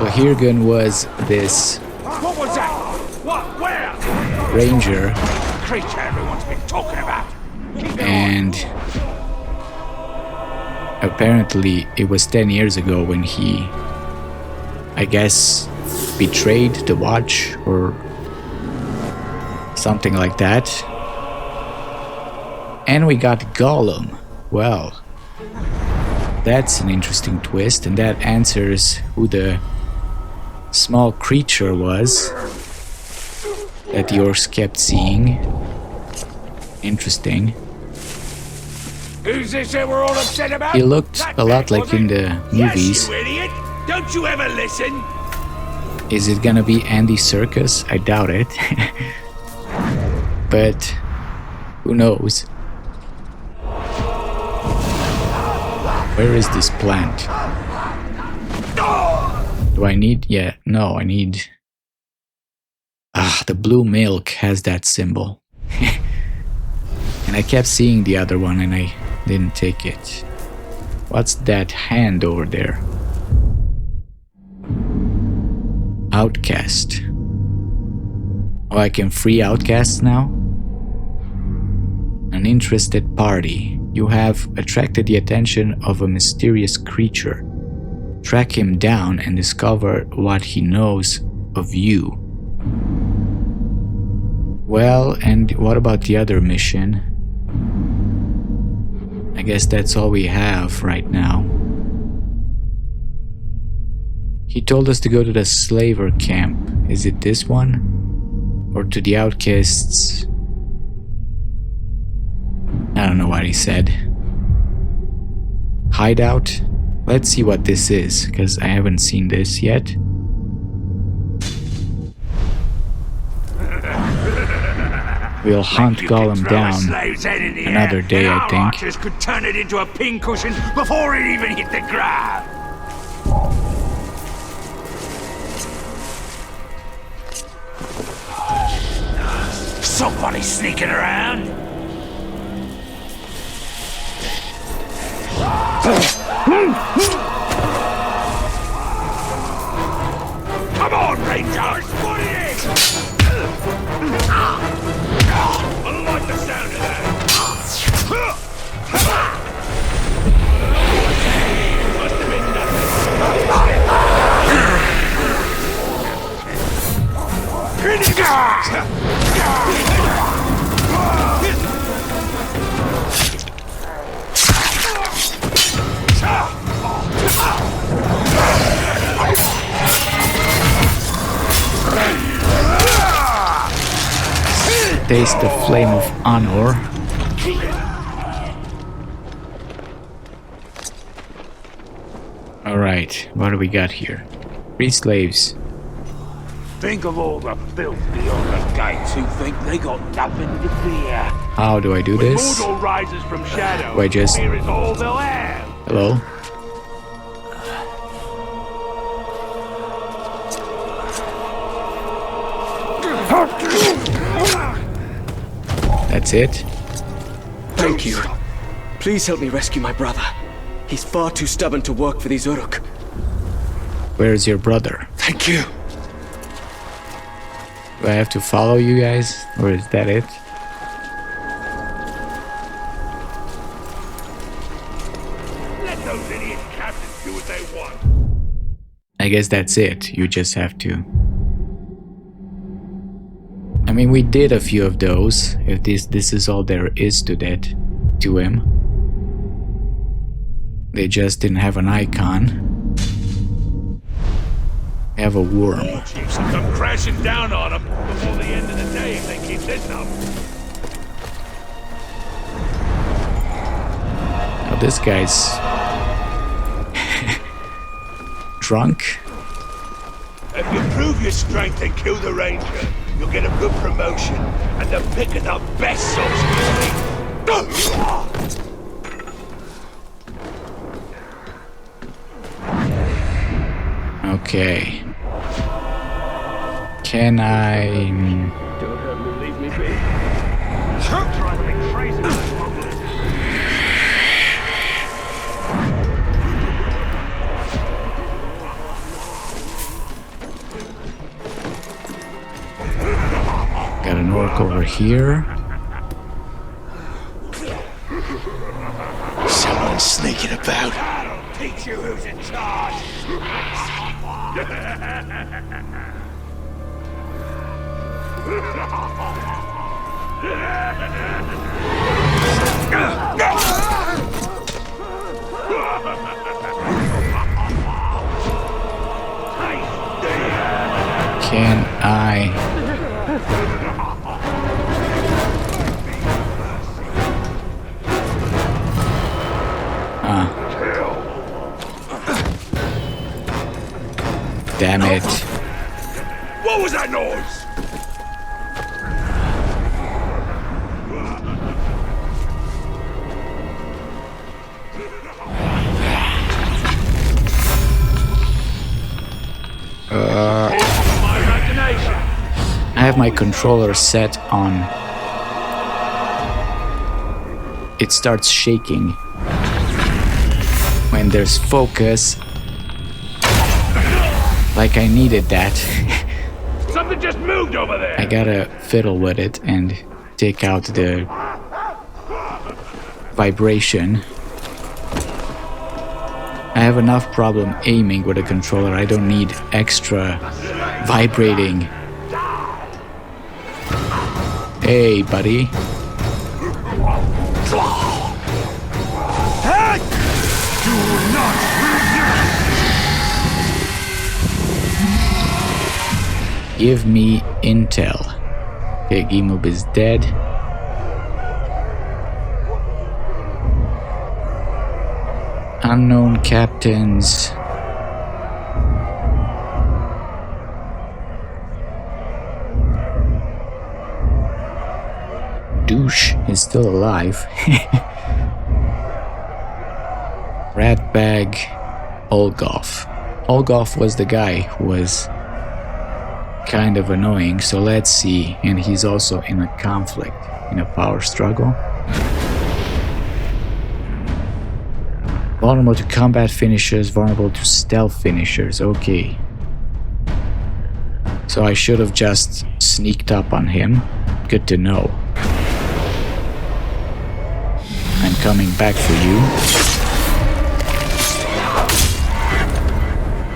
Hirgon was this... What was that? What? Where? Ranger. The creature everyone's been talking about. And apparently it was 10 years ago when he, I guess, betrayed the Watch or something like that. And we got Gollum. Well, that's an interesting twist, and that answers who the small creature was that the orcs kept seeing. Interesting. Who's this that we're all upset about? He looked That a lot bad, like was in it? the movies. Yes, you idiot! Don't you ever listen? Is it gonna be Andy Serkis? I doubt it. But who knows? Where is this plant? Do I need... Yeah, no, I need... the blue milk has that symbol. And I kept seeing the other one and I didn't take it. What's that hand over there? Outcast. Oh, I can free outcasts now? An interested party. You have attracted the attention of a mysterious creature. Track him down and discover what he knows of you. Well, and what about the other mission? I guess that's all we have right now. He told us to go to the slaver camp. Is it this one? Or to the outcasts? I don't know what he said. Hideout? Let's see what this is, because I haven't seen this yet. We'll hunt Gollum down another day, I think. Archers could turn it into a pincushion before it even hit the ground. Somebody sneaking around? Come on, Rangers! What it is? I don't like the sound of that. Must have been Taste the flame of honor. Alright, what do we got here? 3 slaves. Think of all the filthy on the gates who think they got nothing to fear. How do I do When this? Mordor rises from shadow, Do I just... fear is all they'll have. Hello? That's it? Thank you. Please help me rescue my brother. He's far too stubborn to work for these Uruk. Where's your brother? Thank you. Do I have to follow you guys? Or is that it? Let those idiot captains do what they want. I guess that's it. You just have to. I mean, we did a few of those. If this is all there is to that, to him. They just didn't have an icon. They have a worm. War chiefs will come crashing down on them before the end of the day if they keep this up. Now this guy's drunk. If you prove your strength and kill the ranger, you'll get a good promotion and the pick of the best sorcery. Okay. Can I... Don't have to leave me be. Try to make crazy with this one. Got an orc over here. Someone's sneaking about. I'll teach you who's in charge. Can I... Damn it. What was that noise? I have my controller set on. It starts shaking when there's focus. Like I needed that. Something just moved over there. I gotta fiddle with it and take out the vibration. I have enough problem aiming with a controller. I don't need extra vibrating. Hey, buddy. Give me intel. Okay, Gimub is dead. Unknown captains. Douche is still alive. Ratbag Olgoth. Olgoth was the guy who was kind of annoying, so let's see. And he's also in a conflict, in a power struggle. Vulnerable to combat finishers, vulnerable to stealth finishers. Okay. So I should have just sneaked up on him. Good to know. I'm coming back for you.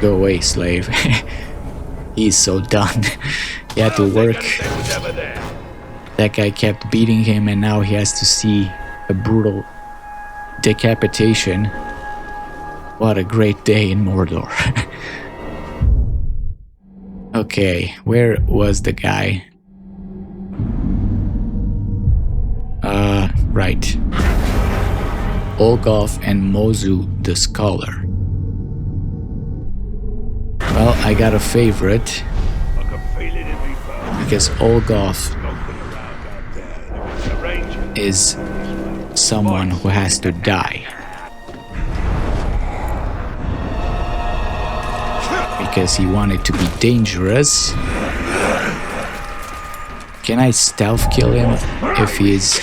Go away, slave. He's so done. He had to work. That guy kept beating him, and now he has to see a brutal decapitation. What a great day in Mordor. Okay, where was the guy? Right. Olgoth and Mozu the Scholar. Well, I got a favorite. Because Olgoth is someone who has to die. Because he wanted to be dangerous. Can I stealth kill him if he is...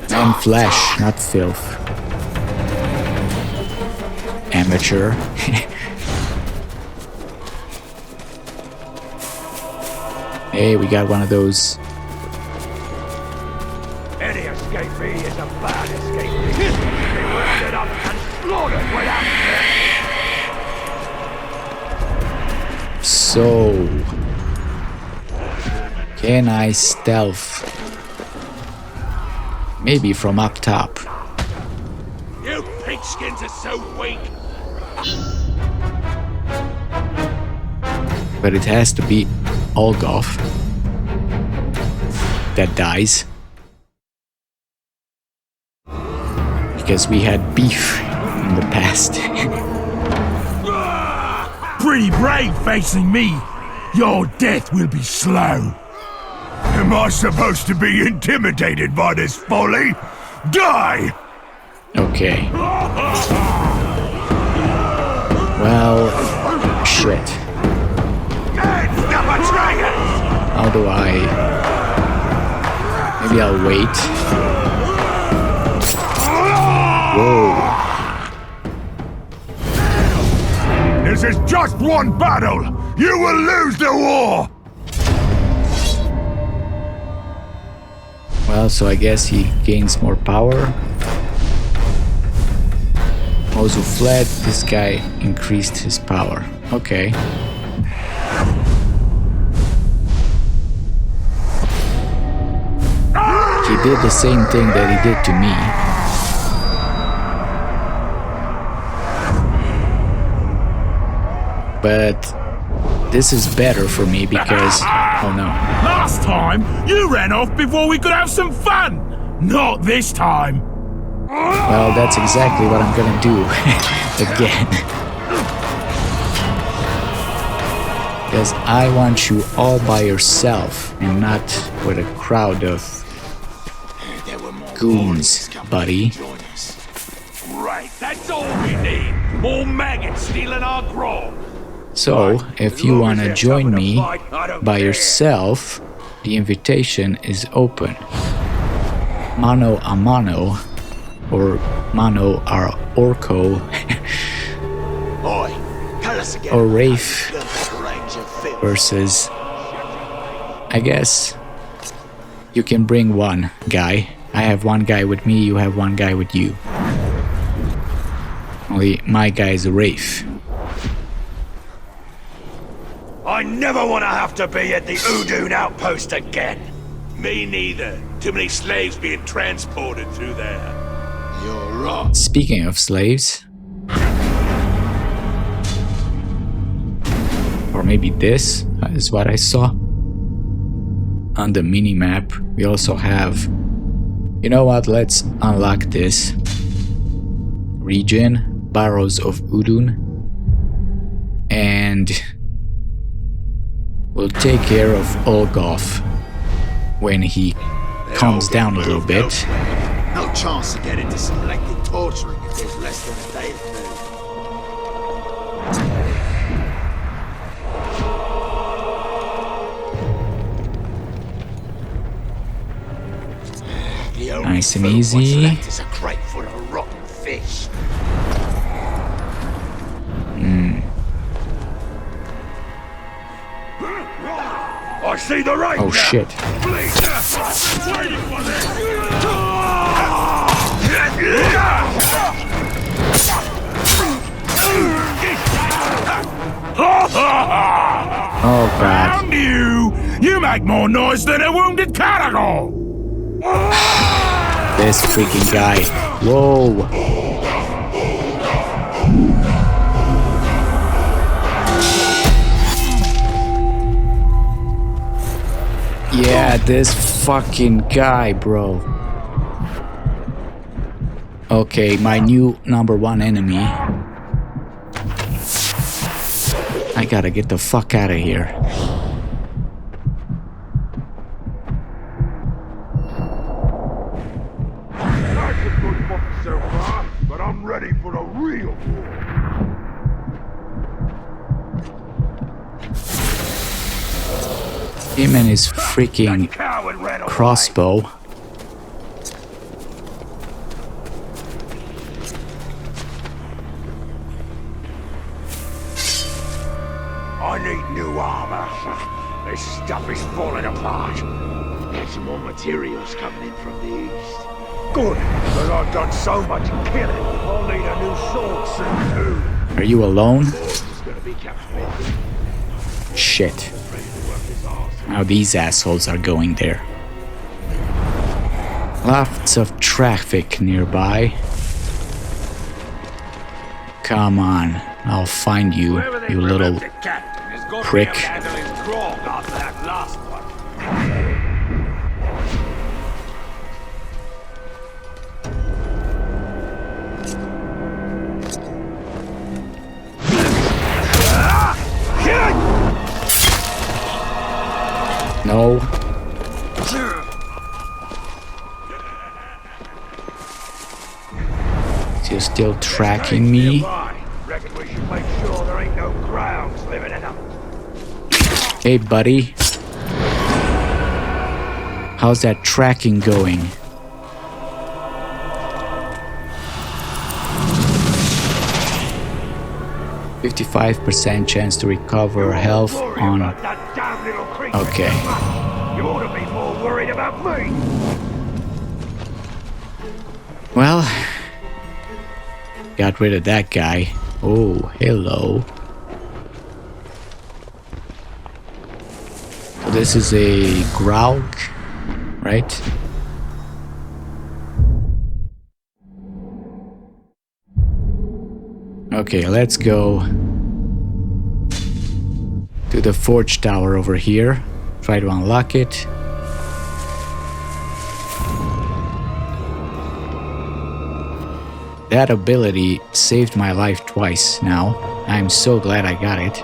Man flesh, not filth. Amateur. Hey, we got one of those. Any escapee is a bad escapee. Be rounded up and slaughtered without mercy. So, can I stealth? Maybe from up top. You pigskins are so weak. But it has to be Olgoth that dies. Because we had beef in the past. Pretty brave facing me. Your death will be slow. Am I supposed to be intimidated by this folly? Die! Okay. Well, shit. How do I... Maybe I'll wait. Whoa. This is just one battle! You will lose the war! Well, so I guess he gains more power. Mozu fled, this guy increased his power. Okay. He did the same thing that he did to me. But this is better for me because... Oh no. Last time, you ran off before we could have some fun. Not this time. Well, that's exactly what I'm gonna do. Again. Because I want you all by yourself and not with a crowd of goons, buddy. Right, that's all we need. More maggots stealing our grog. So, if you want to join me by yourself, the invitation is open. Mano a mano, or mano a orco, or Wraith versus... I guess you can bring one guy. I have one guy with me, you have one guy with you. Only my guy's a wraith. I never want to have to be at the Udun outpost again. Me neither. Too many slaves being transported through there. You're right. Speaking of slaves. Or maybe this is what I saw. On the mini-map, we also have... You know what, let's unlock this region, Barrows of Udun. And we'll take care of Olgoth when he calms down a little bit. No chance to get into selective torturing if there's less than a day to do. Nice and easy. Is a crate full of rotten fish. I see the ranger. Oh shit. Oh god. Damn you! You make more noise than a wounded caragor! This freaking guy. Whoa. Yeah, this fucking guy, bro. Okay, my new #1 enemy. I gotta get the fuck out of here. That's a good book so far, but I'm ready for a real war. Him and his freaking crossbow. I need new armor. This stuff is falling apart. There's some more materials coming in from the east. Good, but I've done so much killing. I'll need a new sword soon too. Are you alone? It's gonna be captivated. Shit. Now these assholes are going there. Lots of traffic nearby. Come on, I'll find you, you little prick. No. You're still tracking me? Reckon we should make sure there ain't no grounds living in them. Hey, buddy. How's that tracking going? %55 chance to recover health on... Okay. You ought to be more worried about me. Well, got rid of that guy. Oh, hello. So this is a Graug, right? Okay, let's go to the Forge Tower over here. Try to unlock it. That ability saved my life twice now. I'm so glad I got it.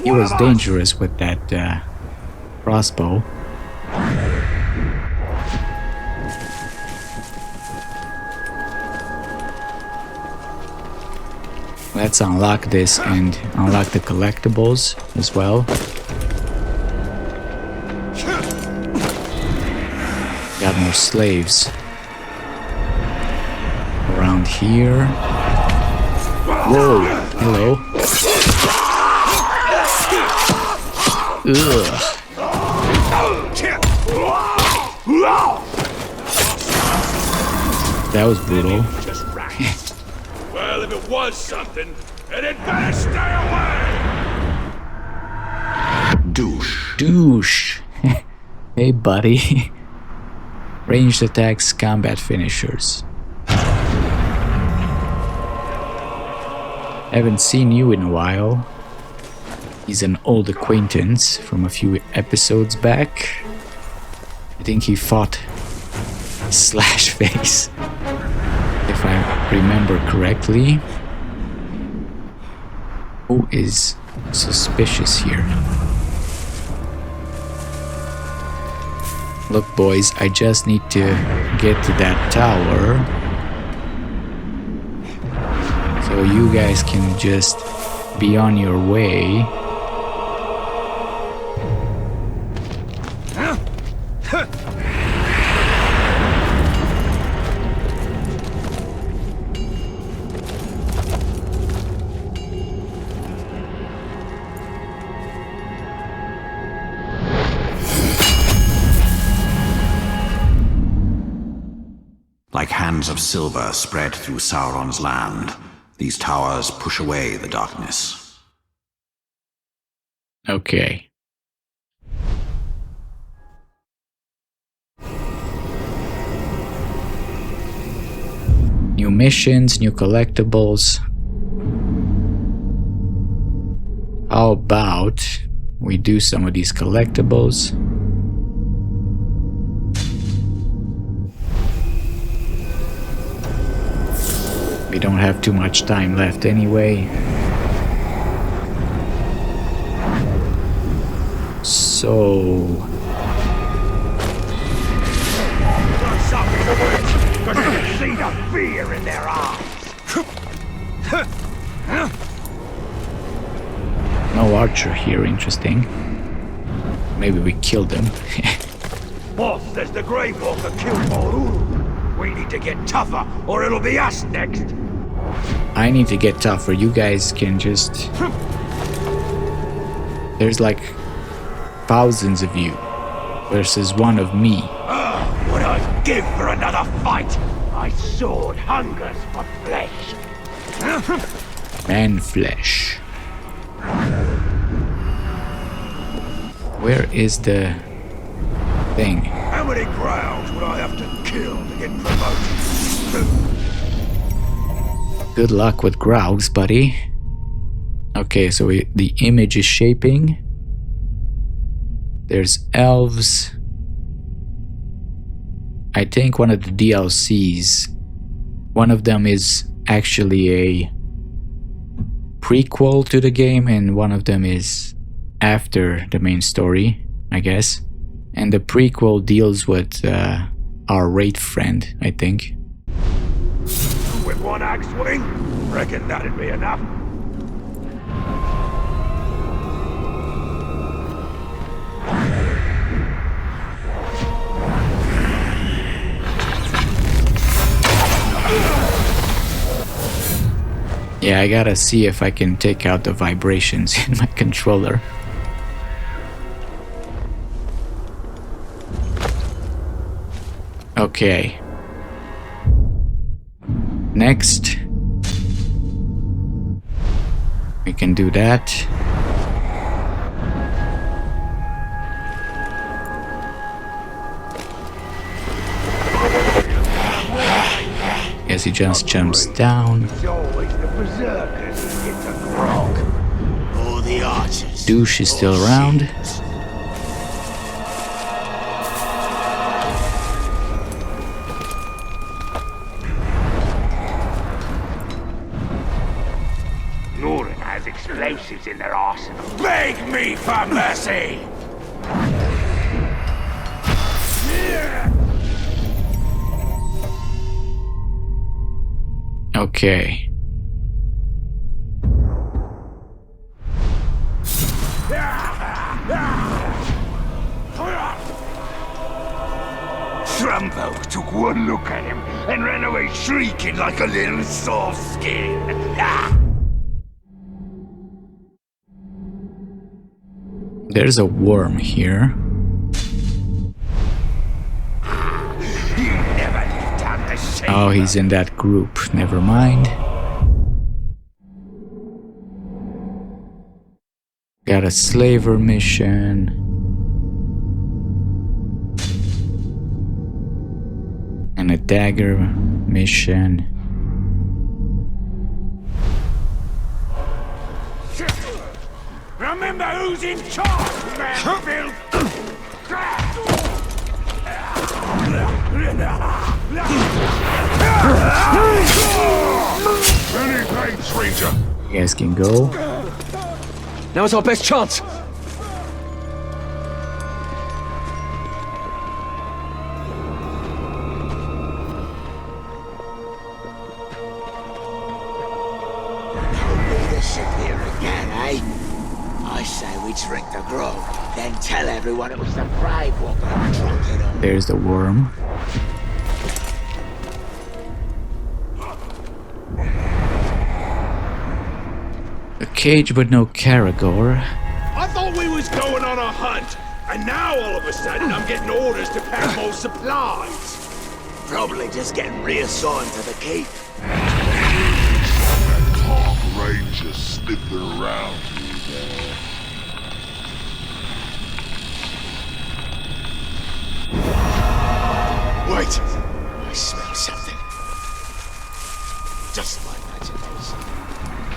He was dangerous with that crossbow. Let's unlock this and unlock the collectibles as well. Got more slaves around here. Whoa, hello. Ugh. That was brutal. Just rats. Well, if it was something, then it better stay away! Douche. Douche. Hey, buddy. Ranged attacks, combat finishers. Haven't seen you in a while. He's an old acquaintance from a few episodes back. I think he fought Slash Face, if I remember correctly. Who is suspicious here? Look, boys, I just need to get to that tower, so you guys can just be on your way. Like hands of silver spread through Sauron's land, these towers push away the darkness. Okay. New missions, new collectibles. How about we do some of these collectibles? We don't have too much time left anyway. So... Because you can see the fear in their eyes. no archer here, interesting. Maybe we killed him. Boss says the Grey Walker killed Mordor. We need to get tougher, or it'll be us next. I need to get tougher. You guys can just... There's like thousands of you versus one of me. What I'd give for another fight. My sword hungers for flesh. Man flesh. Where is the thing? How many crowds would I have to kill to get promoted? Good luck with Graugs, buddy. Okay, so the image is shaping. There's elves. I think one of the DLCs, one of them is actually a prequel to the game, and one of them is after the main story, I guess. And the prequel deals with our Wraith friend, I think. With one axe swing? Reckon that'd be enough. Yeah, I gotta see if I can take out the vibrations in my controller. Okay. Next. We can do that. Guess he just jumps down. It's always the berserkers who get the grog. Or the archers. Douche is still around. Norin has explosives in their arsenal. Beg me for mercy! Okay. Trumbo took one look at him and ran away shrieking like a little soft skin. There's a worm here. Oh, he's in that group. Never mind. Got a slaver mission. And a dagger mission. Remember who's in charge, man, Any thanks, Ranger. You guys can go. Now is our best chance. I say we drink the grog, then tell everyone it was the Brave Walker who drunk it all. There's the worm. A cage but no Caragor. I thought we was going on a hunt, and now all of a sudden I'm getting orders to pack more supplies. Probably just getting reassigned to the keep. That Clark Ranger sniffing around you there. Wait! I smell something. Just my imagination.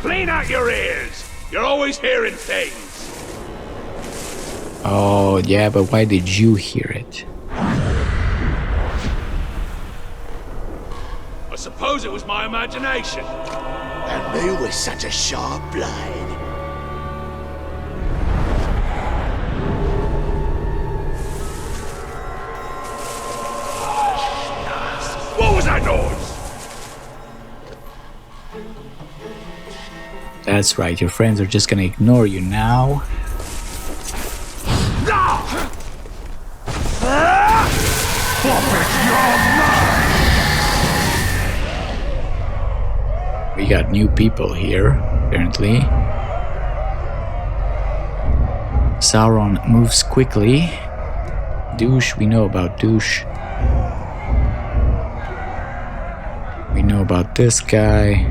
Clean out your ears! You're always hearing things. Oh, yeah, but why did you hear it? I suppose it was my imagination. And me with such a sharp blade. What was that noise? That's right, your friends are just gonna ignore you now. We got new people here, apparently. Sauron moves quickly. Douche, we know about Douche. We know about this guy.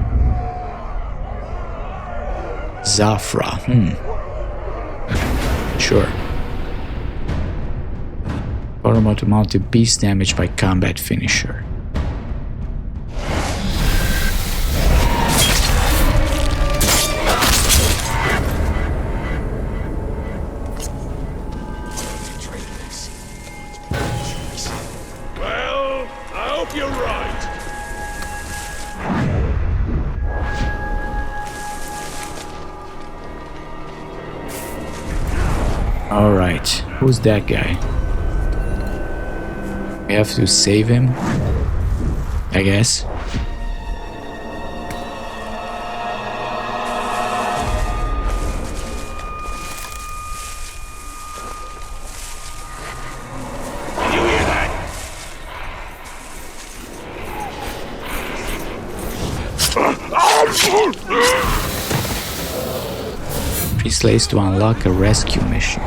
Zafra, Sure. Boromir to mount beast damage by combat finisher. Well, I hope you're right. Alright, who's that guy? We have to save him, I guess. Did you hear that? Three slaves to unlock a rescue mission.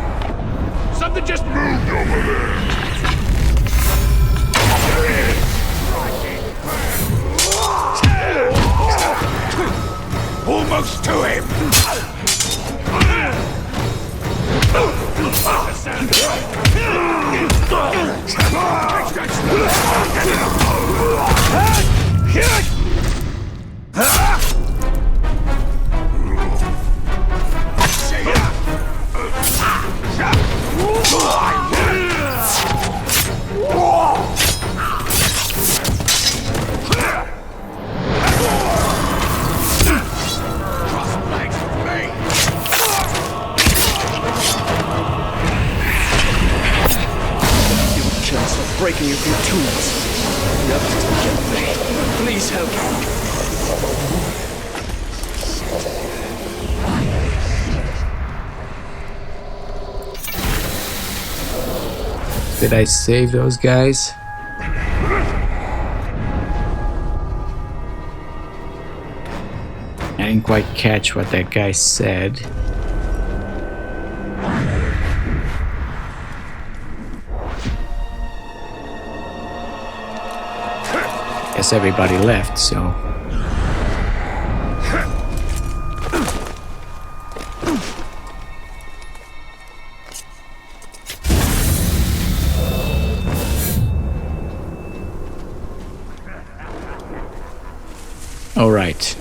Something just moved over there. Almost to him. Breaking your good tools. Never to get me. Please help me. Did I save those guys? I didn't quite catch what that guy said. Guess everybody left, so... All right.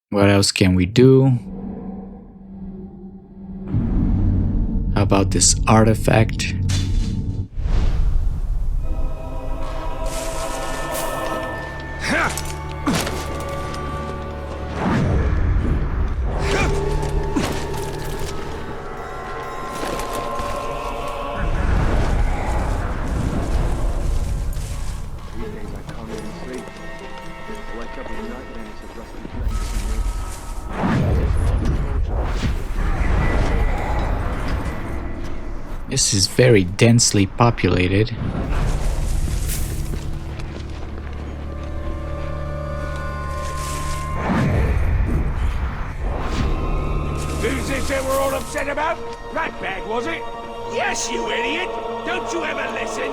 What else can we do? How about this artifact? This is very densely populated. Who's this that we're all upset about? Ratbag, was it? Yes, you idiot! Don't you ever listen!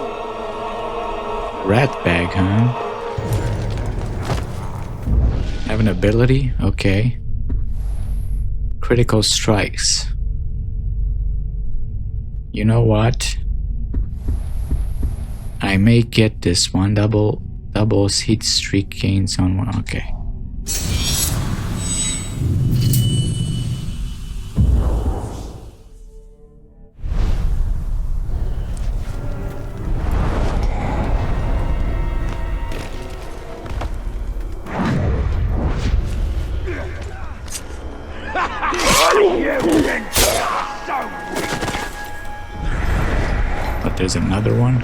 Ratbag, huh? Have an ability? Okay. Critical strikes. You know what? I may get this one. Doubles hit streak gains on one. Okay. But there's another one.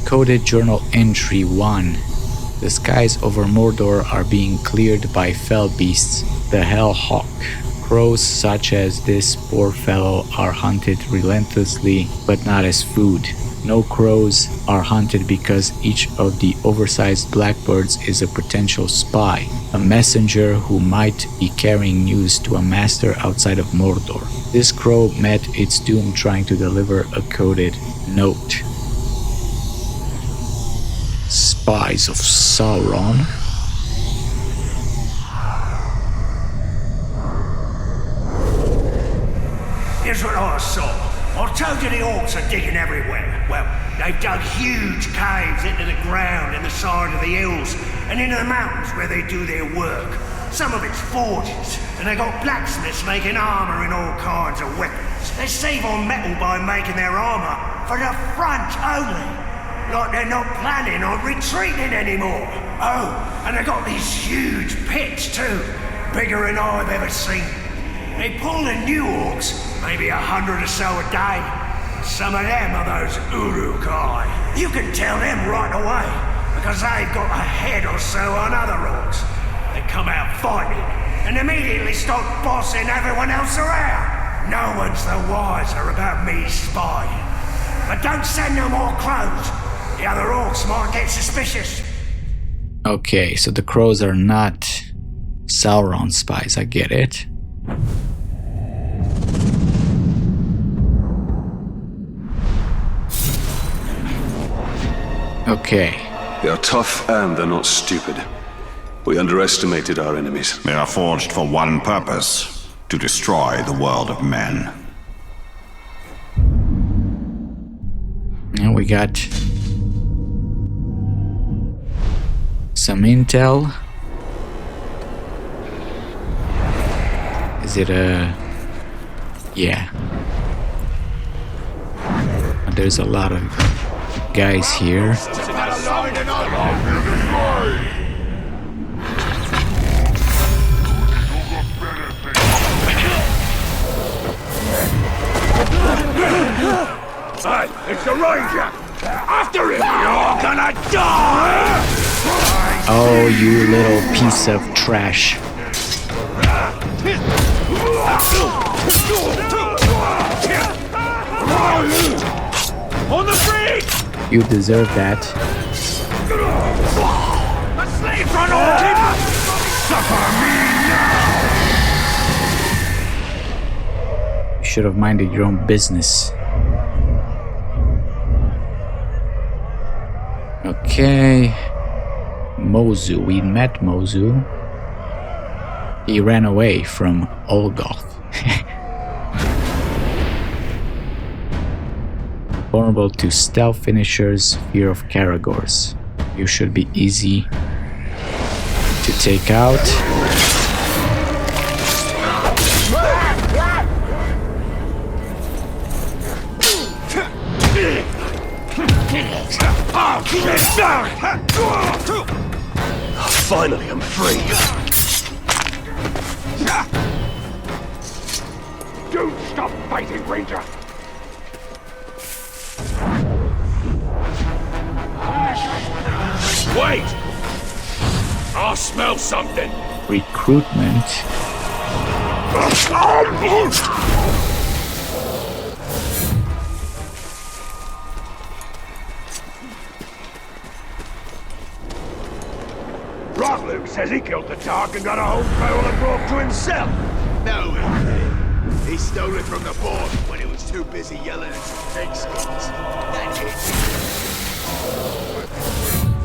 Coded Journal Entry 1. The skies over Mordor are being cleared by fell beasts, the Hell Hawk. Crows such as this poor fellow are hunted relentlessly, but not as food. No crows are hunted because each of the oversized blackbirds is a potential spy, a messenger who might be carrying news to a master outside of Mordor. This crow met its doom trying to deliver a coded note. Spies of Sauron? Here's what I saw. I told you the orcs are digging everywhere. Well, they've dug huge caves into the ground in the side of the hills and into the mountains where they do their work. Some of it's forges, and they got blacksmiths making armor and all kinds of weapons. They save on metal by making their armor for the front only. Like they're not planning on retreating anymore. Oh, and they got these huge pits too, bigger than I've ever seen. They pull in new orcs, maybe 100 or so a day. Some of them are those Uruk-hai. You can tell them right away, because they've got a head or so on other orcs. They come out fighting, and immediately start bossing everyone else around. No one's the wiser about me spying. But don't send no more crows. The other orcs might get suspicious. Okay, so the crows are not Sauron spies, I get it. Okay. They are tough and they're not stupid. We underestimated our enemies. They are forged for one purpose, to destroy the world of men. And we got some intel. Is it a... yeah. There's a lot of guys here. Hey, it's the Ranger! After him! You're gonna die! Oh, you little piece of trash. On the feet! You deserve that. The slaves are all suffer me now! You should have minded your own business. Okay. Mozu. We met Mozu. He ran away from Olgoth. Vulnerable to stealth finishers, fear of Caragors. You should be easy to take out. Finally, I'm free. Don't stop fighting, Ranger! Wait! I smell something! Recruitment. Luke says he killed the dog and got a whole barrel of grog to himself. No, he didn't. He stole it from the board when he was too busy yelling at some pig skins. That's it.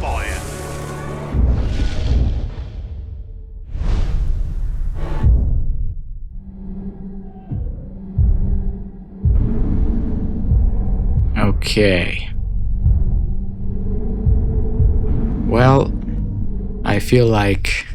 Fire. Okay. Well, I feel like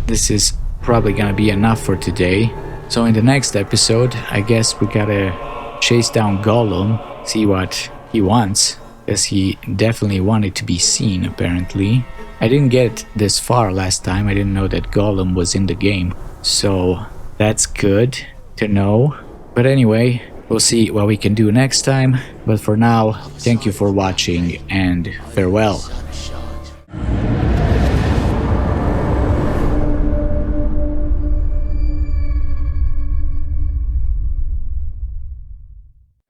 this is probably gonna be enough for today. So in the next episode, I guess we gotta chase down Gollum, see what he wants, because he definitely wanted to be seen, apparently. I didn't get this far last time, I didn't know that Gollum was in the game, so that's good to know. But anyway, we'll see what we can do next time, but for now, thank you for watching and farewell.